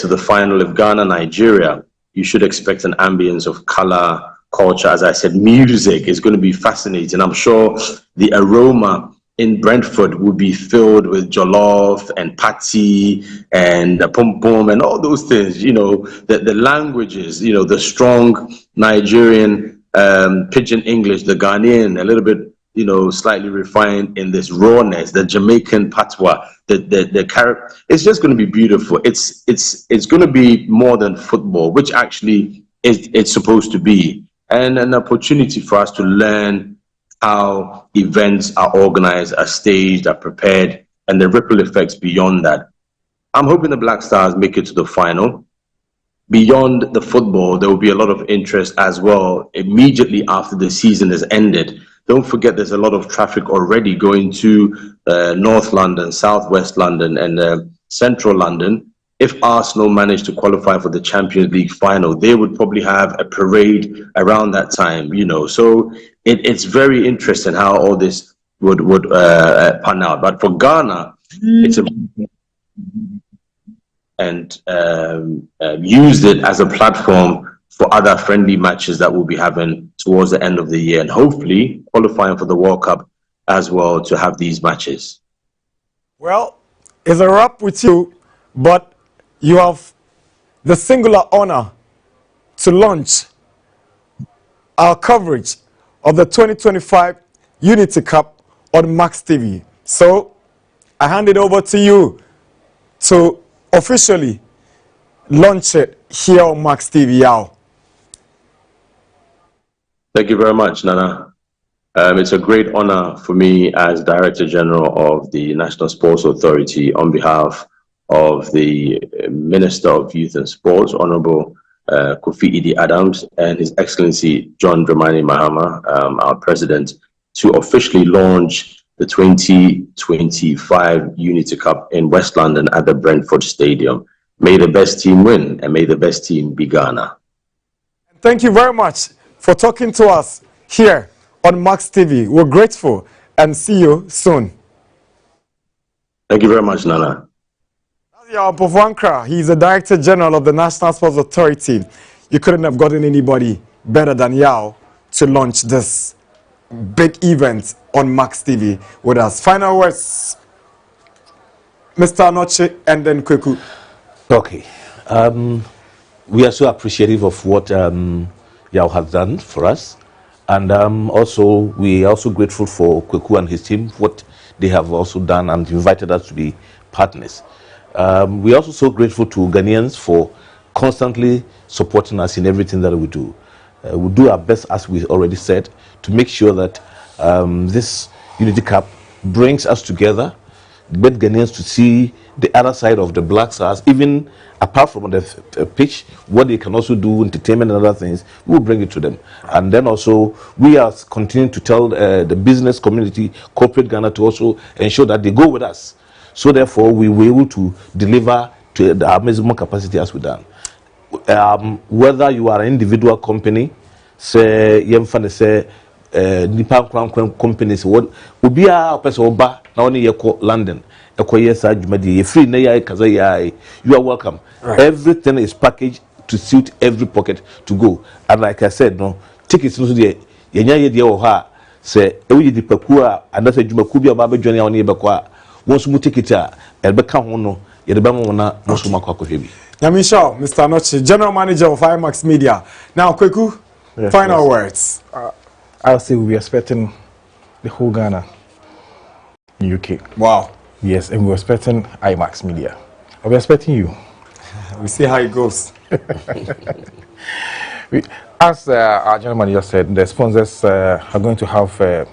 Speaker 8: to the final of Ghana, Nigeria, you should expect an ambience of color, culture. As I said, music is going to be fascinating. I'm sure the aroma in Brentford would be filled with jollof and patty and pom pom and all those things. The languages, the strong Nigerian pidgin English, the Ghanaian, a little bit, slightly refined in this rawness, the Jamaican patois, it's just going to be beautiful. It's going to be more than football, which actually it's supposed to be, and an opportunity for us to learn how events are organized, are staged, are prepared, and the ripple effects beyond that. I'm hoping the Black Stars make it to the final. Beyond the football, there will be a lot of interest as well immediately after the season has ended. Don't forget there's a lot of traffic already going to North London, Southwest London, and Central London. If Arsenal managed to qualify for the Champions League final, they would probably have a parade around that time, So it's very interesting how all this would pan out. But for Ghana, it's used it as a platform for other friendly matches that we'll be having towards the end of the year, and hopefully qualifying for the World Cup as well to have these matches.
Speaker 1: Well, it's a wrap with you, but you have the singular honor to launch our coverage of the 2025 Unity Cup on Max TV. So I hand it over to you to officially launch it here on Max TV. Yao.
Speaker 8: Thank you very much, Nana. It's a great honor for me as Director General of the National Sports Authority on behalf of the Minister of Youth and Sports, Honorable Kofi Idi Adams, and His Excellency John Dramani Mahama, our President, to officially launch the 2025 Unity Cup in West London at the Brentford Stadium. May the best team win, and may the best team be Ghana.
Speaker 1: Thank you very much for talking to us here on Max TV. We're grateful, and see you soon.
Speaker 8: Thank you very much, Nana.
Speaker 1: Yao Pofwankra, he's the Director General of the National Sports Authority. You couldn't have gotten anybody better than Yao to launch this big event on Max TV with us. Final words, Mr. Anoche and then Kweku.
Speaker 7: Okay. We are so appreciative of what Yao has done for us. And also, we are also grateful for Kweku and his team, what they have also done and invited us to be partners. We are also so grateful to Ghanaians for constantly supporting us in everything that we do. We do our best, as we already said, to make sure that this Unity Cup brings us together, get Ghanaians to see the other side of the Black Stars, even apart from the pitch, what they can also do, entertainment and other things, we will bring it to them. And then also, we are continuing to tell the business community, corporate Ghana, to also ensure that they go with us. So therefore, we were able to deliver to the maximum capacity as we done. Whether you are an individual company, say yemfa say nipa kwan companies, what ubia person oba na oni yeko London ekoye sa adwumadi ye free na yai kaza yai, you are welcome. Right. Everything is packaged to suit every pocket to go. And like I said, no tickets no dey yenya ye dey wo ha say ewi di paku a andase adwumaku bi oba be dwane a oni be kwa wonso mu ticket a elbeka ho no ye de be mo na wonso makwa kohwe bi.
Speaker 1: Yamisha, Mr. Nochi, General Manager of IMAX Media. Now, Kweku, yes, final words.
Speaker 6: I'll say we're expecting the whole Ghana, UK.
Speaker 1: Wow.
Speaker 6: Yes, and we're expecting IMAX Media. We're expecting you.
Speaker 1: We see how it goes.
Speaker 6: As our General Manager said, the sponsors are going to have a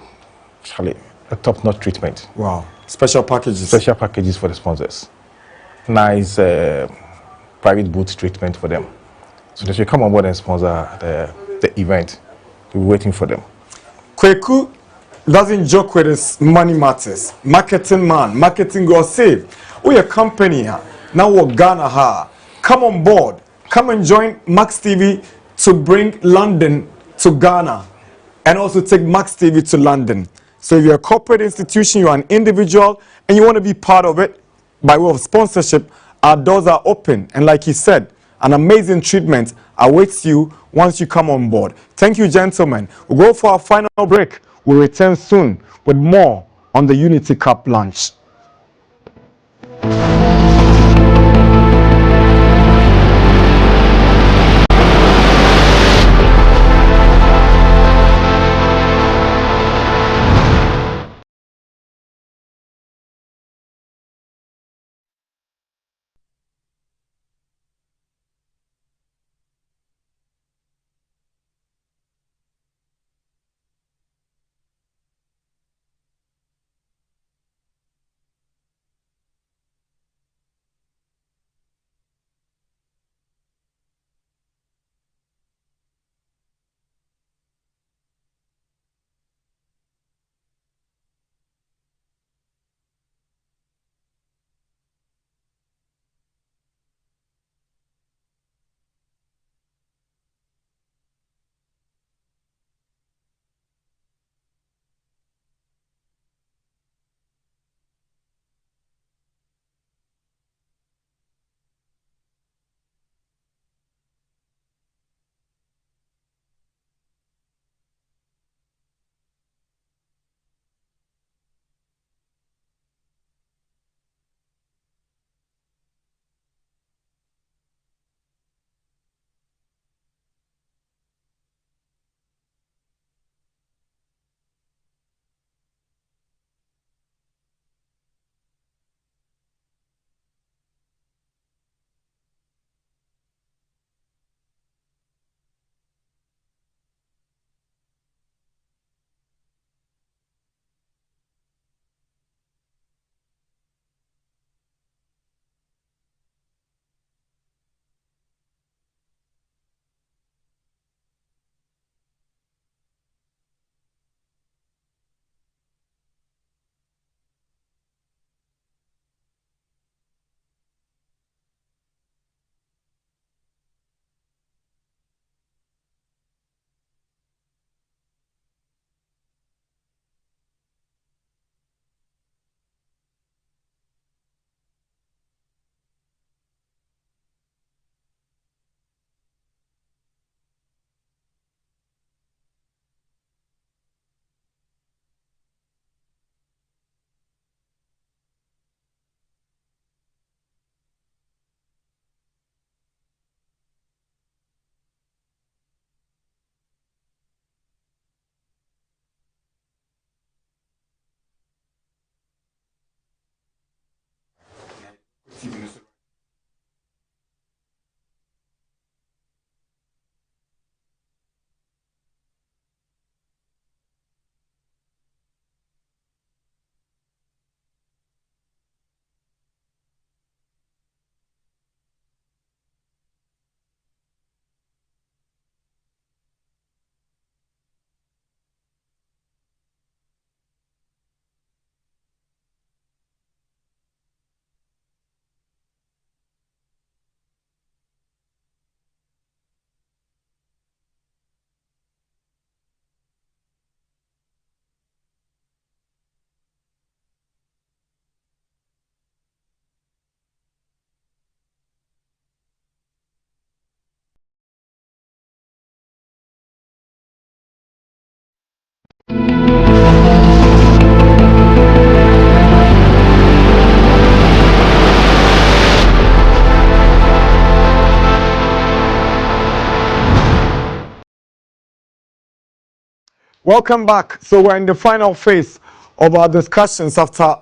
Speaker 6: top-notch treatment.
Speaker 1: Wow. Special packages.
Speaker 6: Special packages for the sponsors. Nice private booth treatment for them. So they should come on board and sponsor the event. We're waiting for them.
Speaker 1: Kweku doesn't joke with his money matters. Marketing man, marketing God save. We a company here. Now we're Ghana ha. Come on board. Come and join Max TV to bring London to Ghana and also take Max TV to London. So if you're a corporate institution, you're an individual, and you want to be part of it by way of sponsorship, our doors are open. And like he said, an amazing treatment awaits you once you come on board. Thank you, gentlemen. We'll go for our final break. We'll return soon with more on the Unity Cup launch. Welcome back. So we're in the final phase of our discussions after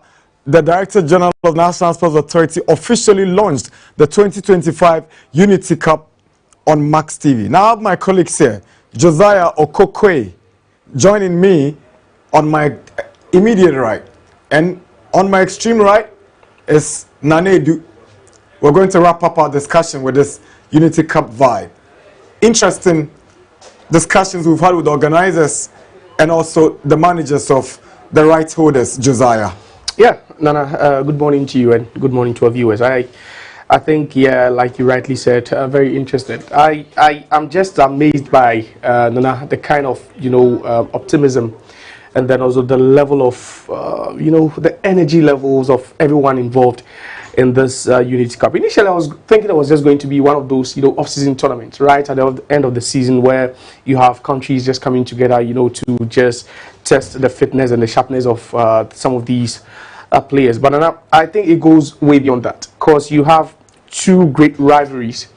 Speaker 1: the Director General of National Sports Authority officially launched the 2025 Unity Cup on Max TV. Now I have my colleagues here, Josiah Okokwe, joining me on my immediate right. And on my extreme right is Nanedu. We're going to wrap up our discussion with this Unity Cup vibe. Interesting discussions we've had with the organizers and also the managers of the rights holders, Josiah.
Speaker 9: Yeah, Nana, good morning to you and good morning to our viewers. I think, yeah, like you rightly said, very interested. I'm just amazed by, Nana, the kind of, optimism and then also the level of, the energy levels of everyone involved in this Unity Cup. Initially, I was thinking it was just going to be one of those, off-season tournaments, right at the end of the season, where you have countries just coming together, to just test the fitness and the sharpness of some of these players. But I think it goes way beyond that, because you have two great rivalries,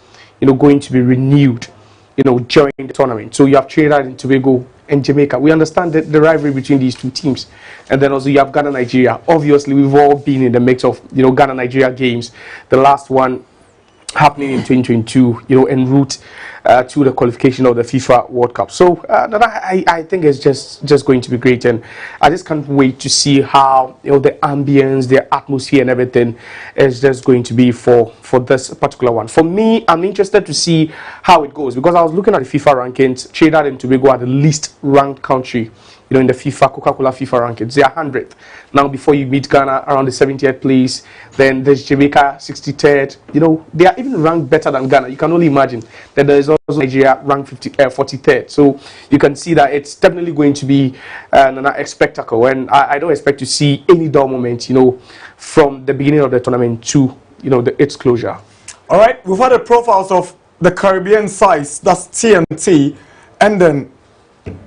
Speaker 9: going to be renewed, during the tournament. So you have Trinidad and Tobago and Jamaica. We understand the rivalry between these two teams. And then also you have Ghana, Nigeria. Obviously, we've all been in the mix of, Ghana, Nigeria games. The last one happening in 2022, en route to the qualification of the FIFA World Cup. So I think it's just going to be great, and I just can't wait to see how the ambience, the atmosphere, and everything is just going to be for this particular one. For me, I'm interested to see how it goes, because I was looking at the FIFA rankings. Trinidad and Tobago are the least ranked country, in the FIFA Coca-Cola FIFA rankings. They are 100th. Now, before you meet Ghana around the 70th place, then there's Jamaica 63rd. They are even ranked better than Ghana. You can only imagine that there is also Nigeria ranked 43rd. So you can see that it's definitely going to be a spectacle. And I don't expect to see any dull moment, from the beginning of the tournament to, its closure.
Speaker 1: All right, we've had the profiles of the Caribbean sides, that's TNT, and then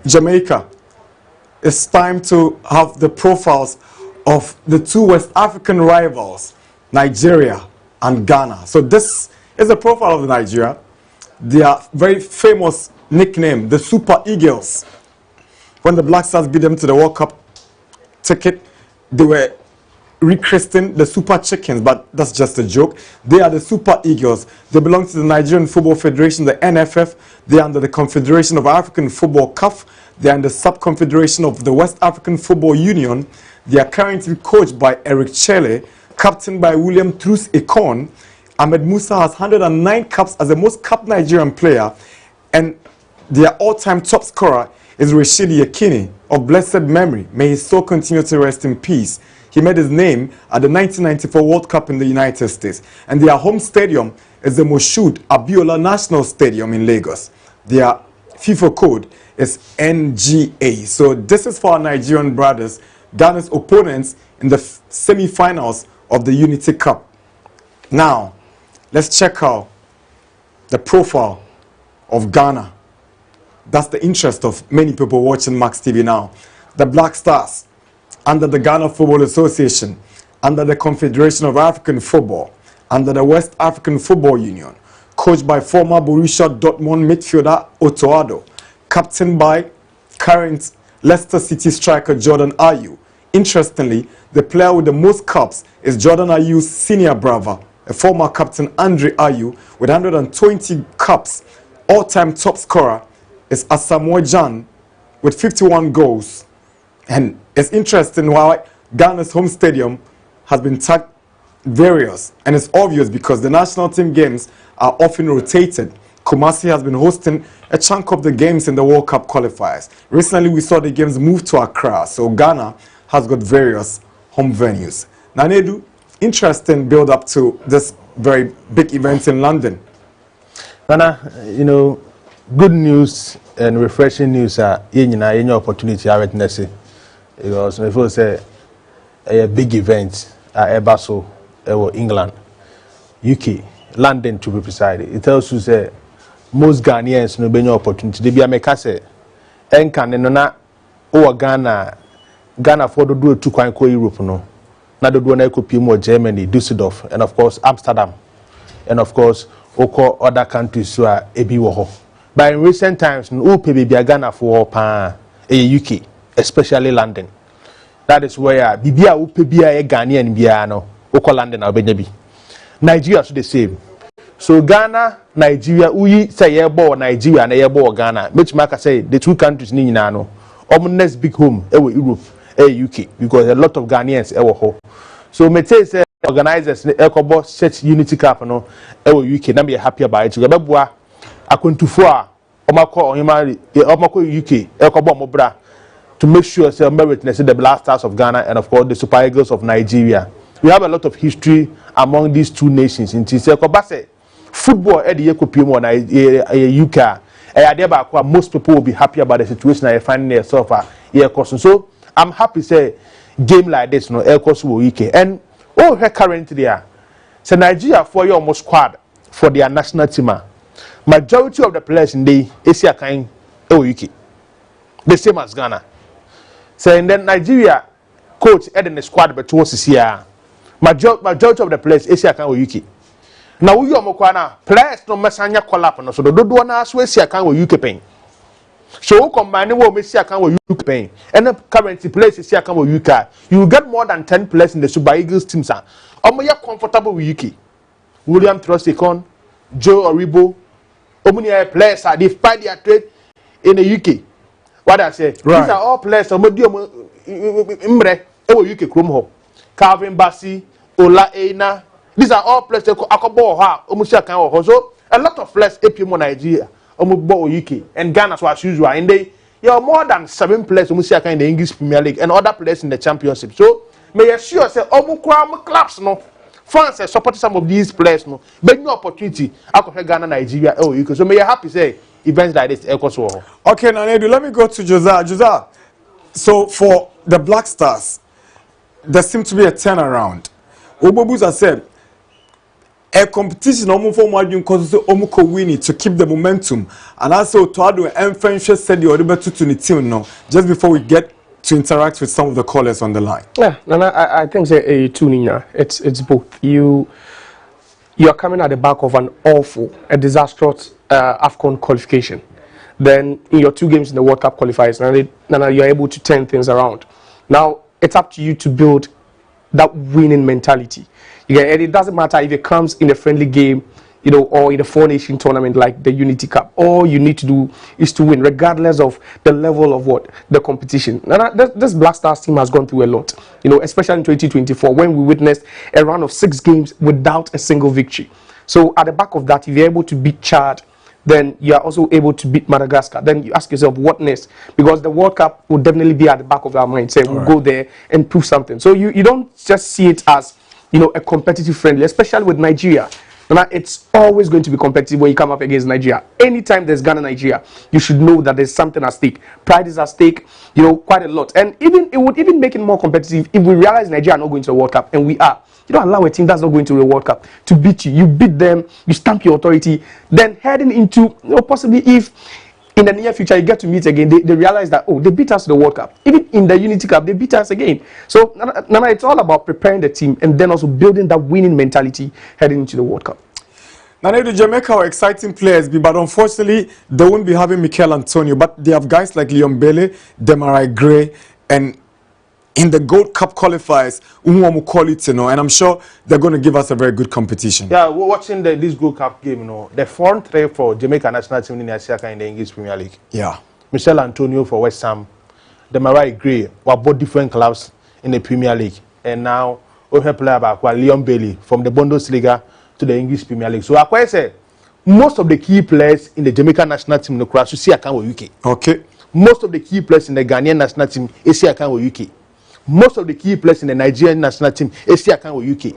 Speaker 1: Jamaica. It's time to have the profiles of the two West African rivals, Nigeria and Ghana. So this is the profile of Nigeria. Their very famous nickname, the Super Eagles. When the Black Stars beat them to the World Cup ticket, they were rechristened the Super Chickens, but that's just a joke. They are the Super Eagles. They belong to the Nigerian Football Federation, the NFF. They are under the Confederation of African Football, CAF. They are in the sub-confederation of the West African Football Union. They are currently coached by Eric Chelle, captained by William Truss Ekon. Ahmed Musa has 109 caps as the most capped Nigerian player, and their all-time top scorer is Rashidi Yekini of blessed memory. May his soul continue to rest in peace. He made his name at the 1994 World Cup in the United States, and their home stadium is the Moshood Abiola National Stadium in Lagos. Their FIFA code is NGA. So this is for our Nigerian brothers, Ghana's opponents in the semi-finals of the Unity Cup. Now, let's check out the profile of Ghana. That's the interest of many people watching Max TV now. The Black Stars, under the Ghana Football Association, under the Confederation of African Football, under the West African Football Union, coached by former Borussia Dortmund midfielder Otto Addo, captained by current Leicester City striker Jordan Ayew. Interestingly, the player with the most caps is Jordan Ayew's senior brother, a former captain Andre Ayew with 120 caps. All-time top scorer is Asamoah Gyan with 51 goals. And it's interesting why Ghana's home stadium has been tagged various, and it's obvious because the national team games are often rotated. Kumasi has been hosting a chunk of the games in the World Cup qualifiers. Recently, we saw the games move to Accra, so Ghana has got various home venues. Nanedu, interesting build-up to this very big event in London.
Speaker 6: Nana, good news and refreshing news are any opportunity to witness it. Because if you say a big event at Ebaso, England, UK, London to be precise, it tells you that most Ghanaians no be no opportunity. They be a mekase, enkan no na
Speaker 10: o Ghana for the do to kwan ko Europe no na do na ekopie mo Germany Düsseldorf and of course Amsterdam and of course oko other countries so ebi wo ho but in recent times no pe bibia Ghana for pa UK especially London that is where bibia wo pe bia e Ghanaian bia no oko London obenya bi Nigeria so the same so Ghana Nigeria uyi say ye bo Nigeria na ye bo Ghana which make say the two countries ni nyina no next big home Europe UK because a lot of Ghanaians ho so me say organizers ekobo set Unity Cup no UK na be happy about it go beboa akontufo a omako UK ekobo mo bra to make sure say meritness the Black Stars of Ghana and of course the Super Eagles of Nigeria. We have a lot of history among these two nations in say football at the Ekopimo na UK most people will be happy about the situation they find themselves so I'm happy say game like this no air course UK and currently there so Nigeria for your almost squad for their national team majority of the players in the Asia kind UK the same as Ghana so and then Nigeria coach in the squad but towards this year majority of the players Asia kind UK now we are players no mesanya collapse no so the do na so Asia kind UK pain so combine what we see account with UK and the currency players see account with UK you will get more than 10 players in the Super Eagles team sir you comfortable with UK William Trostikon Joe Oribo omuni players are they fight their trade in the UK what I say right. These are all players imre UK Chrome Calvin Bassey Ola Eina these are all players akobo ha omusi account so a lot of players APM Nigeria UK and Ghana so as usual and they are more than 7 players in the English Premier League and other players in the Championship so may assure say clubs no fans support some of these players no but no opportunity I Ghana Nigeria UK so may you happy say events like this
Speaker 1: okay now let me go to Josiah so for the Black Stars there seems to be a turnaround Obobuza said a competition for winning to keep the momentum and also to add to said the other to the team no just before we get to interact with some of the callers on the line.
Speaker 9: Yeah, I think it's both. You are coming at the back of an a disastrous AFCON qualification. Then in your 2 games in the World Cup qualifiers, now you're able to turn things around. Now it's up to you to build that winning mentality. Yeah, and it doesn't matter if it comes in a friendly game, or in a 4-nation tournament like the Unity Cup. All you need to do is to win, regardless of the level of the competition. Now, this Black Stars team has gone through a lot, especially in 2024 when we witnessed a run of 6 games without a single victory. So at the back of that, if you're able to beat Chad, then you are also able to beat Madagascar. Then you ask yourself, what next? Because the World Cup will definitely be at the back of our mind. Say, we'll go there and prove something. So you don't just see it as a competitive friendly, especially with Nigeria. Now, it's always going to be competitive when you come up against Nigeria. Anytime there's Ghana, Nigeria, you should know that there's something at stake. Pride is at stake, quite a lot. And it would even make it more competitive if we realize Nigeria are not going to the World Cup, and we are. You don't allow a team that's not going to the World Cup to beat you. You beat them, you stamp your authority. Then heading into, possibly if in the near future you get to meet again, they realize that, they beat us to the World Cup. Even in the Unity Cup, they beat us again. So, Nana, it's all about preparing the team and then also building that winning mentality heading into the World Cup.
Speaker 1: Now, the Jamaica are exciting players, but unfortunately, they won't be having Mikel Antonio. But they have guys like Leon Bailey, Demarai Gray, and in the Gold Cup qualifiers, and I'm sure they're going to give us a very good competition.
Speaker 10: Yeah, we're watching this Gold Cup game, the front three for Jamaica national team in the English Premier League.
Speaker 1: Yeah.
Speaker 10: Mikel Antonio for West Ham, Demarai Gray, were both different clubs in the Premier League. And now, we have player back, Leon Bailey from the Bundesliga to the English Premier League. So I quite say most of the key players in the Jamaican national team in the cross see account with UK.
Speaker 1: Okay.
Speaker 10: Most of the key players in the Ghanaian national team see account with UK. Most of the key players in the Nigerian national team see account with UK.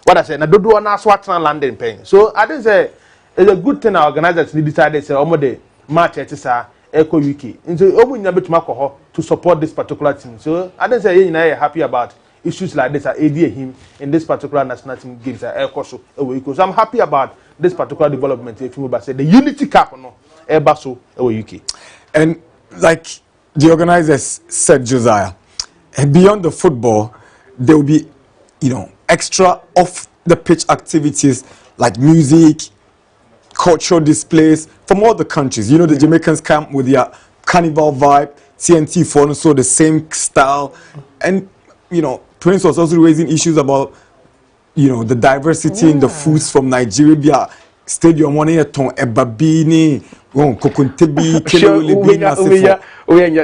Speaker 10: What I said, I don't do an Swatland London paying. So I didn't say it's a good thing our organizers decided say the match is Echo UK. And so to support this particular team. So I didn't say you're happy about issues like this are aiding him in this particular national team games so I'm happy about this particular development if you say the Unity Cup no UK.
Speaker 1: And like the organizers said, Josiah, beyond the football, there will be, extra off the pitch activities like music, cultural displays from all the countries. The Jamaicans come with their carnival vibe, TNT for so the same style, and Prince was also raising issues about the diversity in the foods from Nigeria. Stadium one here ton ebabini, kokuntebi,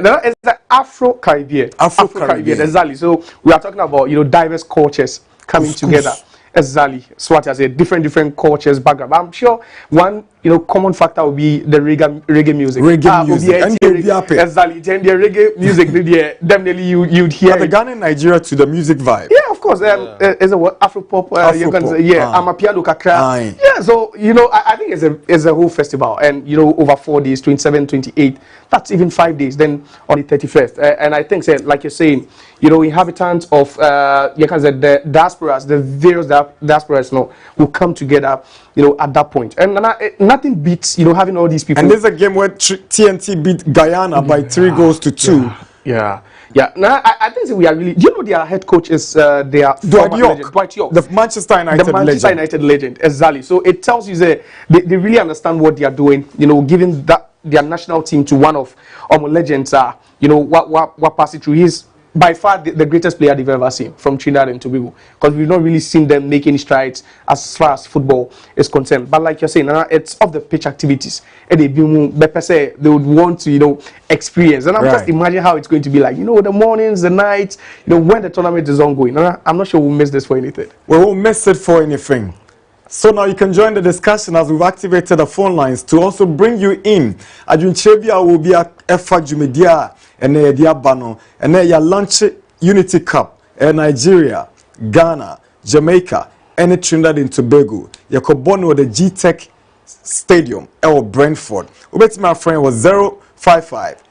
Speaker 9: now it's the Afro-Caribbean. Afro-Caribbean, exactly. So we are talking about diverse cultures coming together. Exactly. SWAT has a different cultures background. I'm sure one common factor will be the reggae music.
Speaker 1: Reggae music. And
Speaker 9: exactly. Then the reggae music, definitely you'd hear.
Speaker 1: The Ghana and Nigeria to the music vibe.
Speaker 9: Yeah, of course. It's a what Afro-pop. You can say, yeah, I'm a piano kakra. Yeah, so I think it's a whole festival, and over 4 days, 27, 28. That's even 5 days. Then on the 31st, and I think, like you're saying, inhabitants of you can say the diasporas, the various diasporas, will come together, at that point. And nothing beats, having all these people.
Speaker 1: And there's a game where TNT beat Guyana by 3 goals to 2.
Speaker 9: Yeah. Now I think we are really. Do you know their head coach is their
Speaker 1: Dwight York, the Manchester United
Speaker 9: legend. Exactly. So it tells you that they really understand what they are doing. Giving that their national team to one of legends are. What passing through. He's by far the greatest player they've ever seen from Trinidad and Tobago, because we've not really seen them make any strides as far as football is concerned. But like you're saying, it's off the pitch activities. And they would want to, experience. And I'm just imagining how it's going to be like, the mornings, the nights, when the tournament is ongoing. I'm not sure we'll miss this for anything.
Speaker 1: We won't miss it for anything. So now you can join the discussion as we've activated the phone lines to also bring you in. Adwin Chebia will be at Efa Jumedia and Diabano and ya launch Unity Cup in Nigeria, Ghana, Jamaica, and Trinidad and Tobago. Yakobono the G-Tech Stadium, Brentford. Ubeti my friend was 055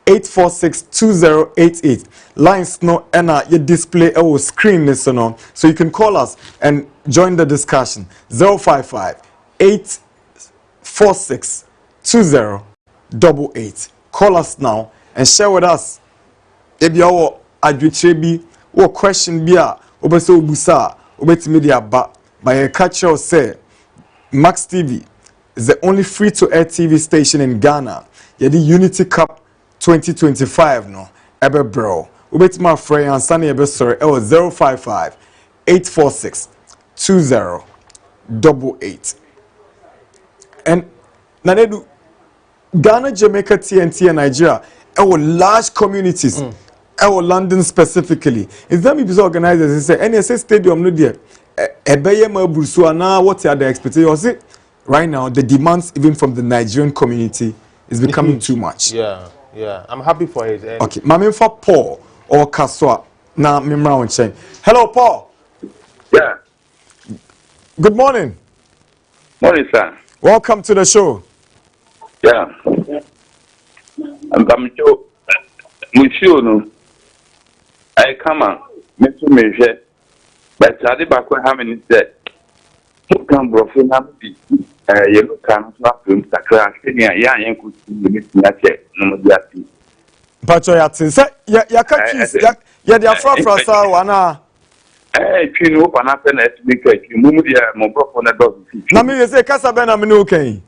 Speaker 1: 846-2088. Lines no your display screen this so you can call us and join the discussion. 055-846-2088. Call us now and share with us if you adwitrebi or question bia obeso busa obeti media ba by catch you say Max TV is the only free-to-air TV station in Ghana. The Unity Cup 2025 no ebe bro ubeti my friend and sunny ebe sorry 055 846 2088 and nanedu Ghana, Jamaica, TNT and Nigeria large communities London specifically is that me organizers and say NSA stadium no there ebeye ma burusu na what are the expectations right now the demands even from the Nigerian community is becoming too much.
Speaker 10: Yeah, I'm happy for it.
Speaker 1: Okay, Mami for Paul or Kaswa. Now, Mimra on chain. Hello, Paul.
Speaker 11: Yeah.
Speaker 1: Good morning.
Speaker 11: Morning, sir.
Speaker 1: Welcome to the show.
Speaker 11: Yeah. I'm Joe. No. I come on. Mr. Measure. But I did back when how many said. You can bro for Nampi. You can not film Sakra. Yeah, and could see no Yati.
Speaker 1: But you say, yeah, they are from Wana.
Speaker 11: You know, what happened at Mika, you move the mobile on a dog.
Speaker 1: Nami say, Casabana Minuke.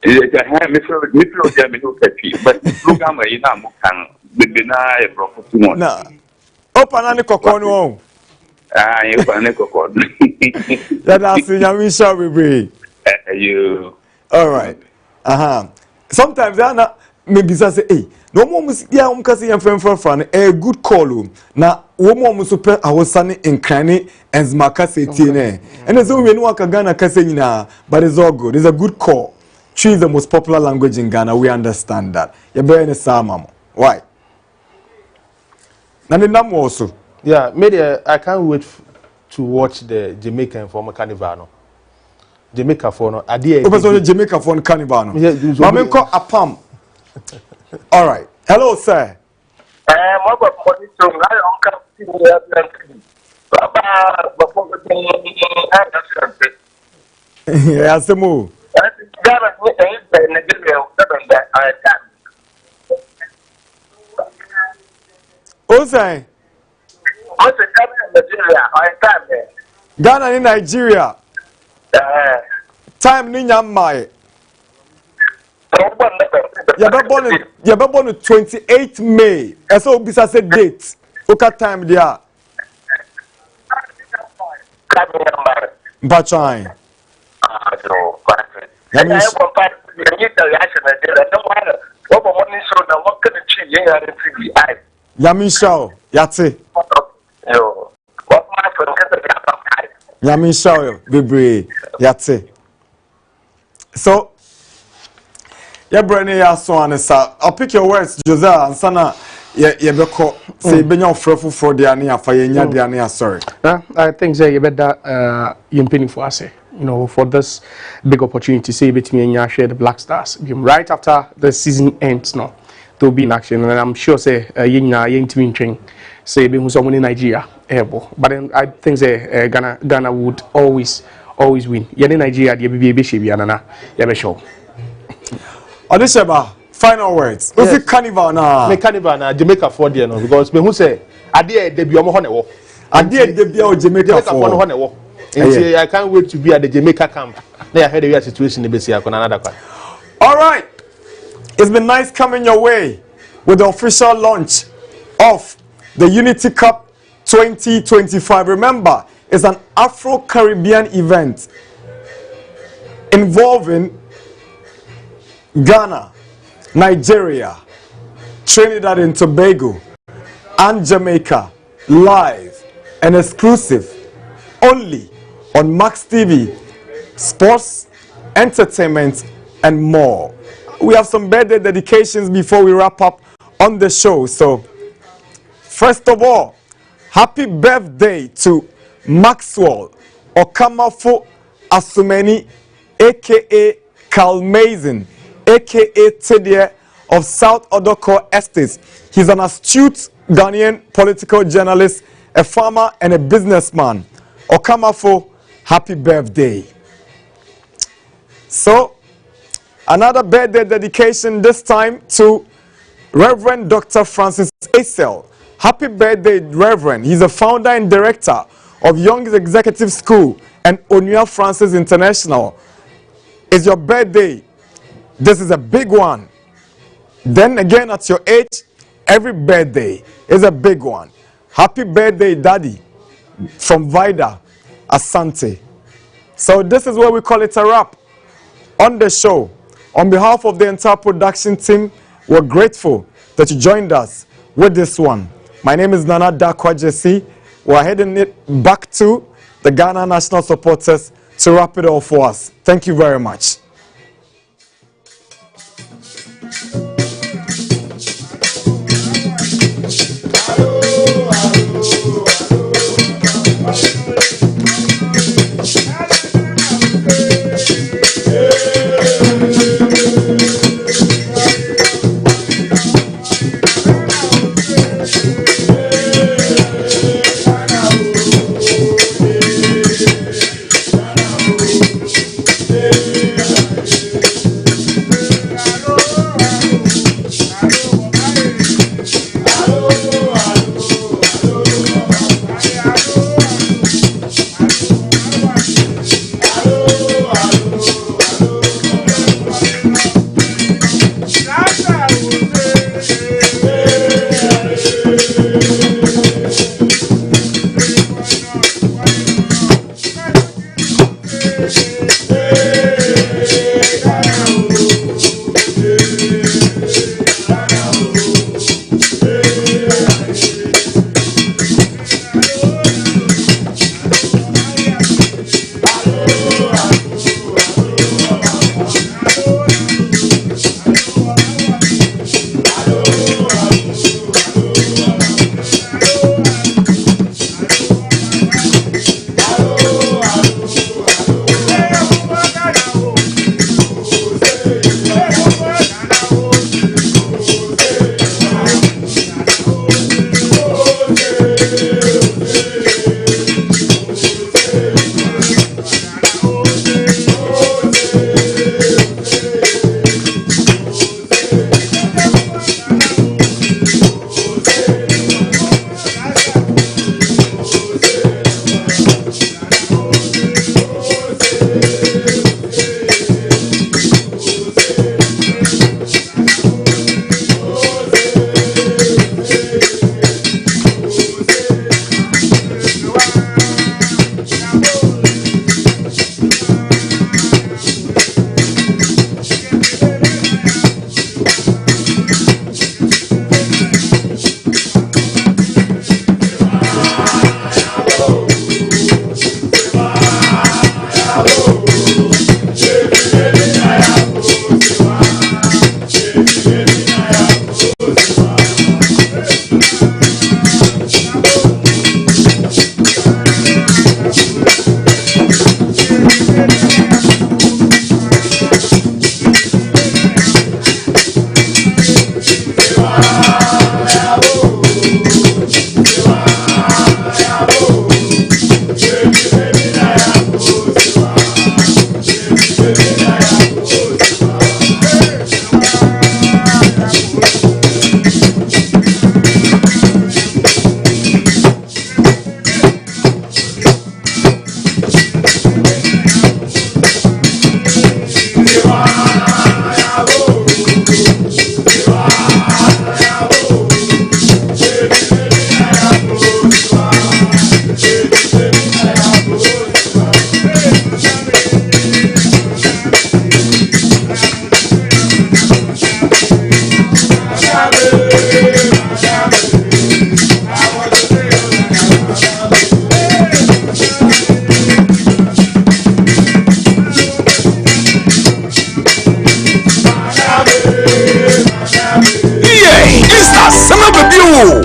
Speaker 11: It's a hand, Mr. But program in Amokan, the deny a prophecy.
Speaker 1: No. Open any cocoon.
Speaker 11: You can echo.
Speaker 1: That's in Yamisha we bring.
Speaker 11: You.
Speaker 1: All right. Sometimes they are not. Maybe say, hey, no more must be a friend a good call. Now, woman must super our son in Crane and Smakase Tine. And as we know, Ghana Casina, but it's all good. It's a good call. Chi is the most popular language in Ghana. We understand that. You're bearing a Samamo. Why? And the number also.
Speaker 10: Yeah, maybe I can't wait to watch the Jamaican former Carnival. Jamaica for no idea.
Speaker 1: Jamaica for Carnival. Mama call a pump. All right. Hello, sir. Yes, the move. What's that?
Speaker 12: What's the time in Nigeria? Or time there?
Speaker 1: Ghana in Nigeria. Time ni nyamai. You be born 28 May. So bisa say date. Okay, time there. Mpachai. Yamisha, yate. Yamisha, Bibre, yate. So, yeah, Brenny, ya so anesa. I'll pick your words, Jose, and Sana. Yeah, beko. Say, be your fruitful for the ania for your the ania. Sorry.
Speaker 9: I think say you better you pinning for us. You know, for this big opportunity, say between me and share the Black Stars right after the season ends now to be in action, and I'm sure say you team train say be someone in Nigeria able. But then I think say Ghana would always win. Yeah, in Nigeria the be be anana yeah be sure.
Speaker 1: Odisheba, final words. Yes. Is it carnival na?
Speaker 10: Me carnival na Jamaica for there no because me who say ade debut omo ho na wo.
Speaker 1: Ade debut o Jamaica for
Speaker 10: ho na wo. And I can't wait to be at the Jamaica camp. Now I heard the situation in the
Speaker 1: all right. It's been nice coming your way with the official launch of the Unity Cup 2025. Remember, it's an Afro-Caribbean event involving Ghana, Nigeria, Trinidad and Tobago, and Jamaica, live and exclusive only on Max TV, sports, entertainment, and more. We have some birthday dedications before we wrap up on the show. So, first of all, happy birthday to Maxwell Okamafo Asumeni, aka Carl Mason, aka Tidie of South Odoko Estates. He's an astute Ghanaian political journalist, a farmer, and a businessman. Okamafo, happy birthday. So, another birthday dedication, this time to Reverend Dr. Francis Acel. Happy birthday, Reverend. He's a founder and director of Young's Executive School and Onua Francis International. It's your birthday. This is a big one. Then again, at your age, every birthday is a big one. Happy birthday, Daddy, from Vida Asante. So this is where we call it a wrap on the show. On behalf of the entire production team, we're grateful that you joined us with this one. My name is Nana Dakwa Jesse. We're heading it back to the Ghana National Supporters to wrap it all for us. Thank you very much.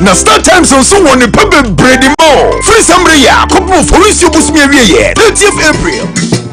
Speaker 13: na start time so won the pebe bread more free somebody ya couple for you bus me 30th April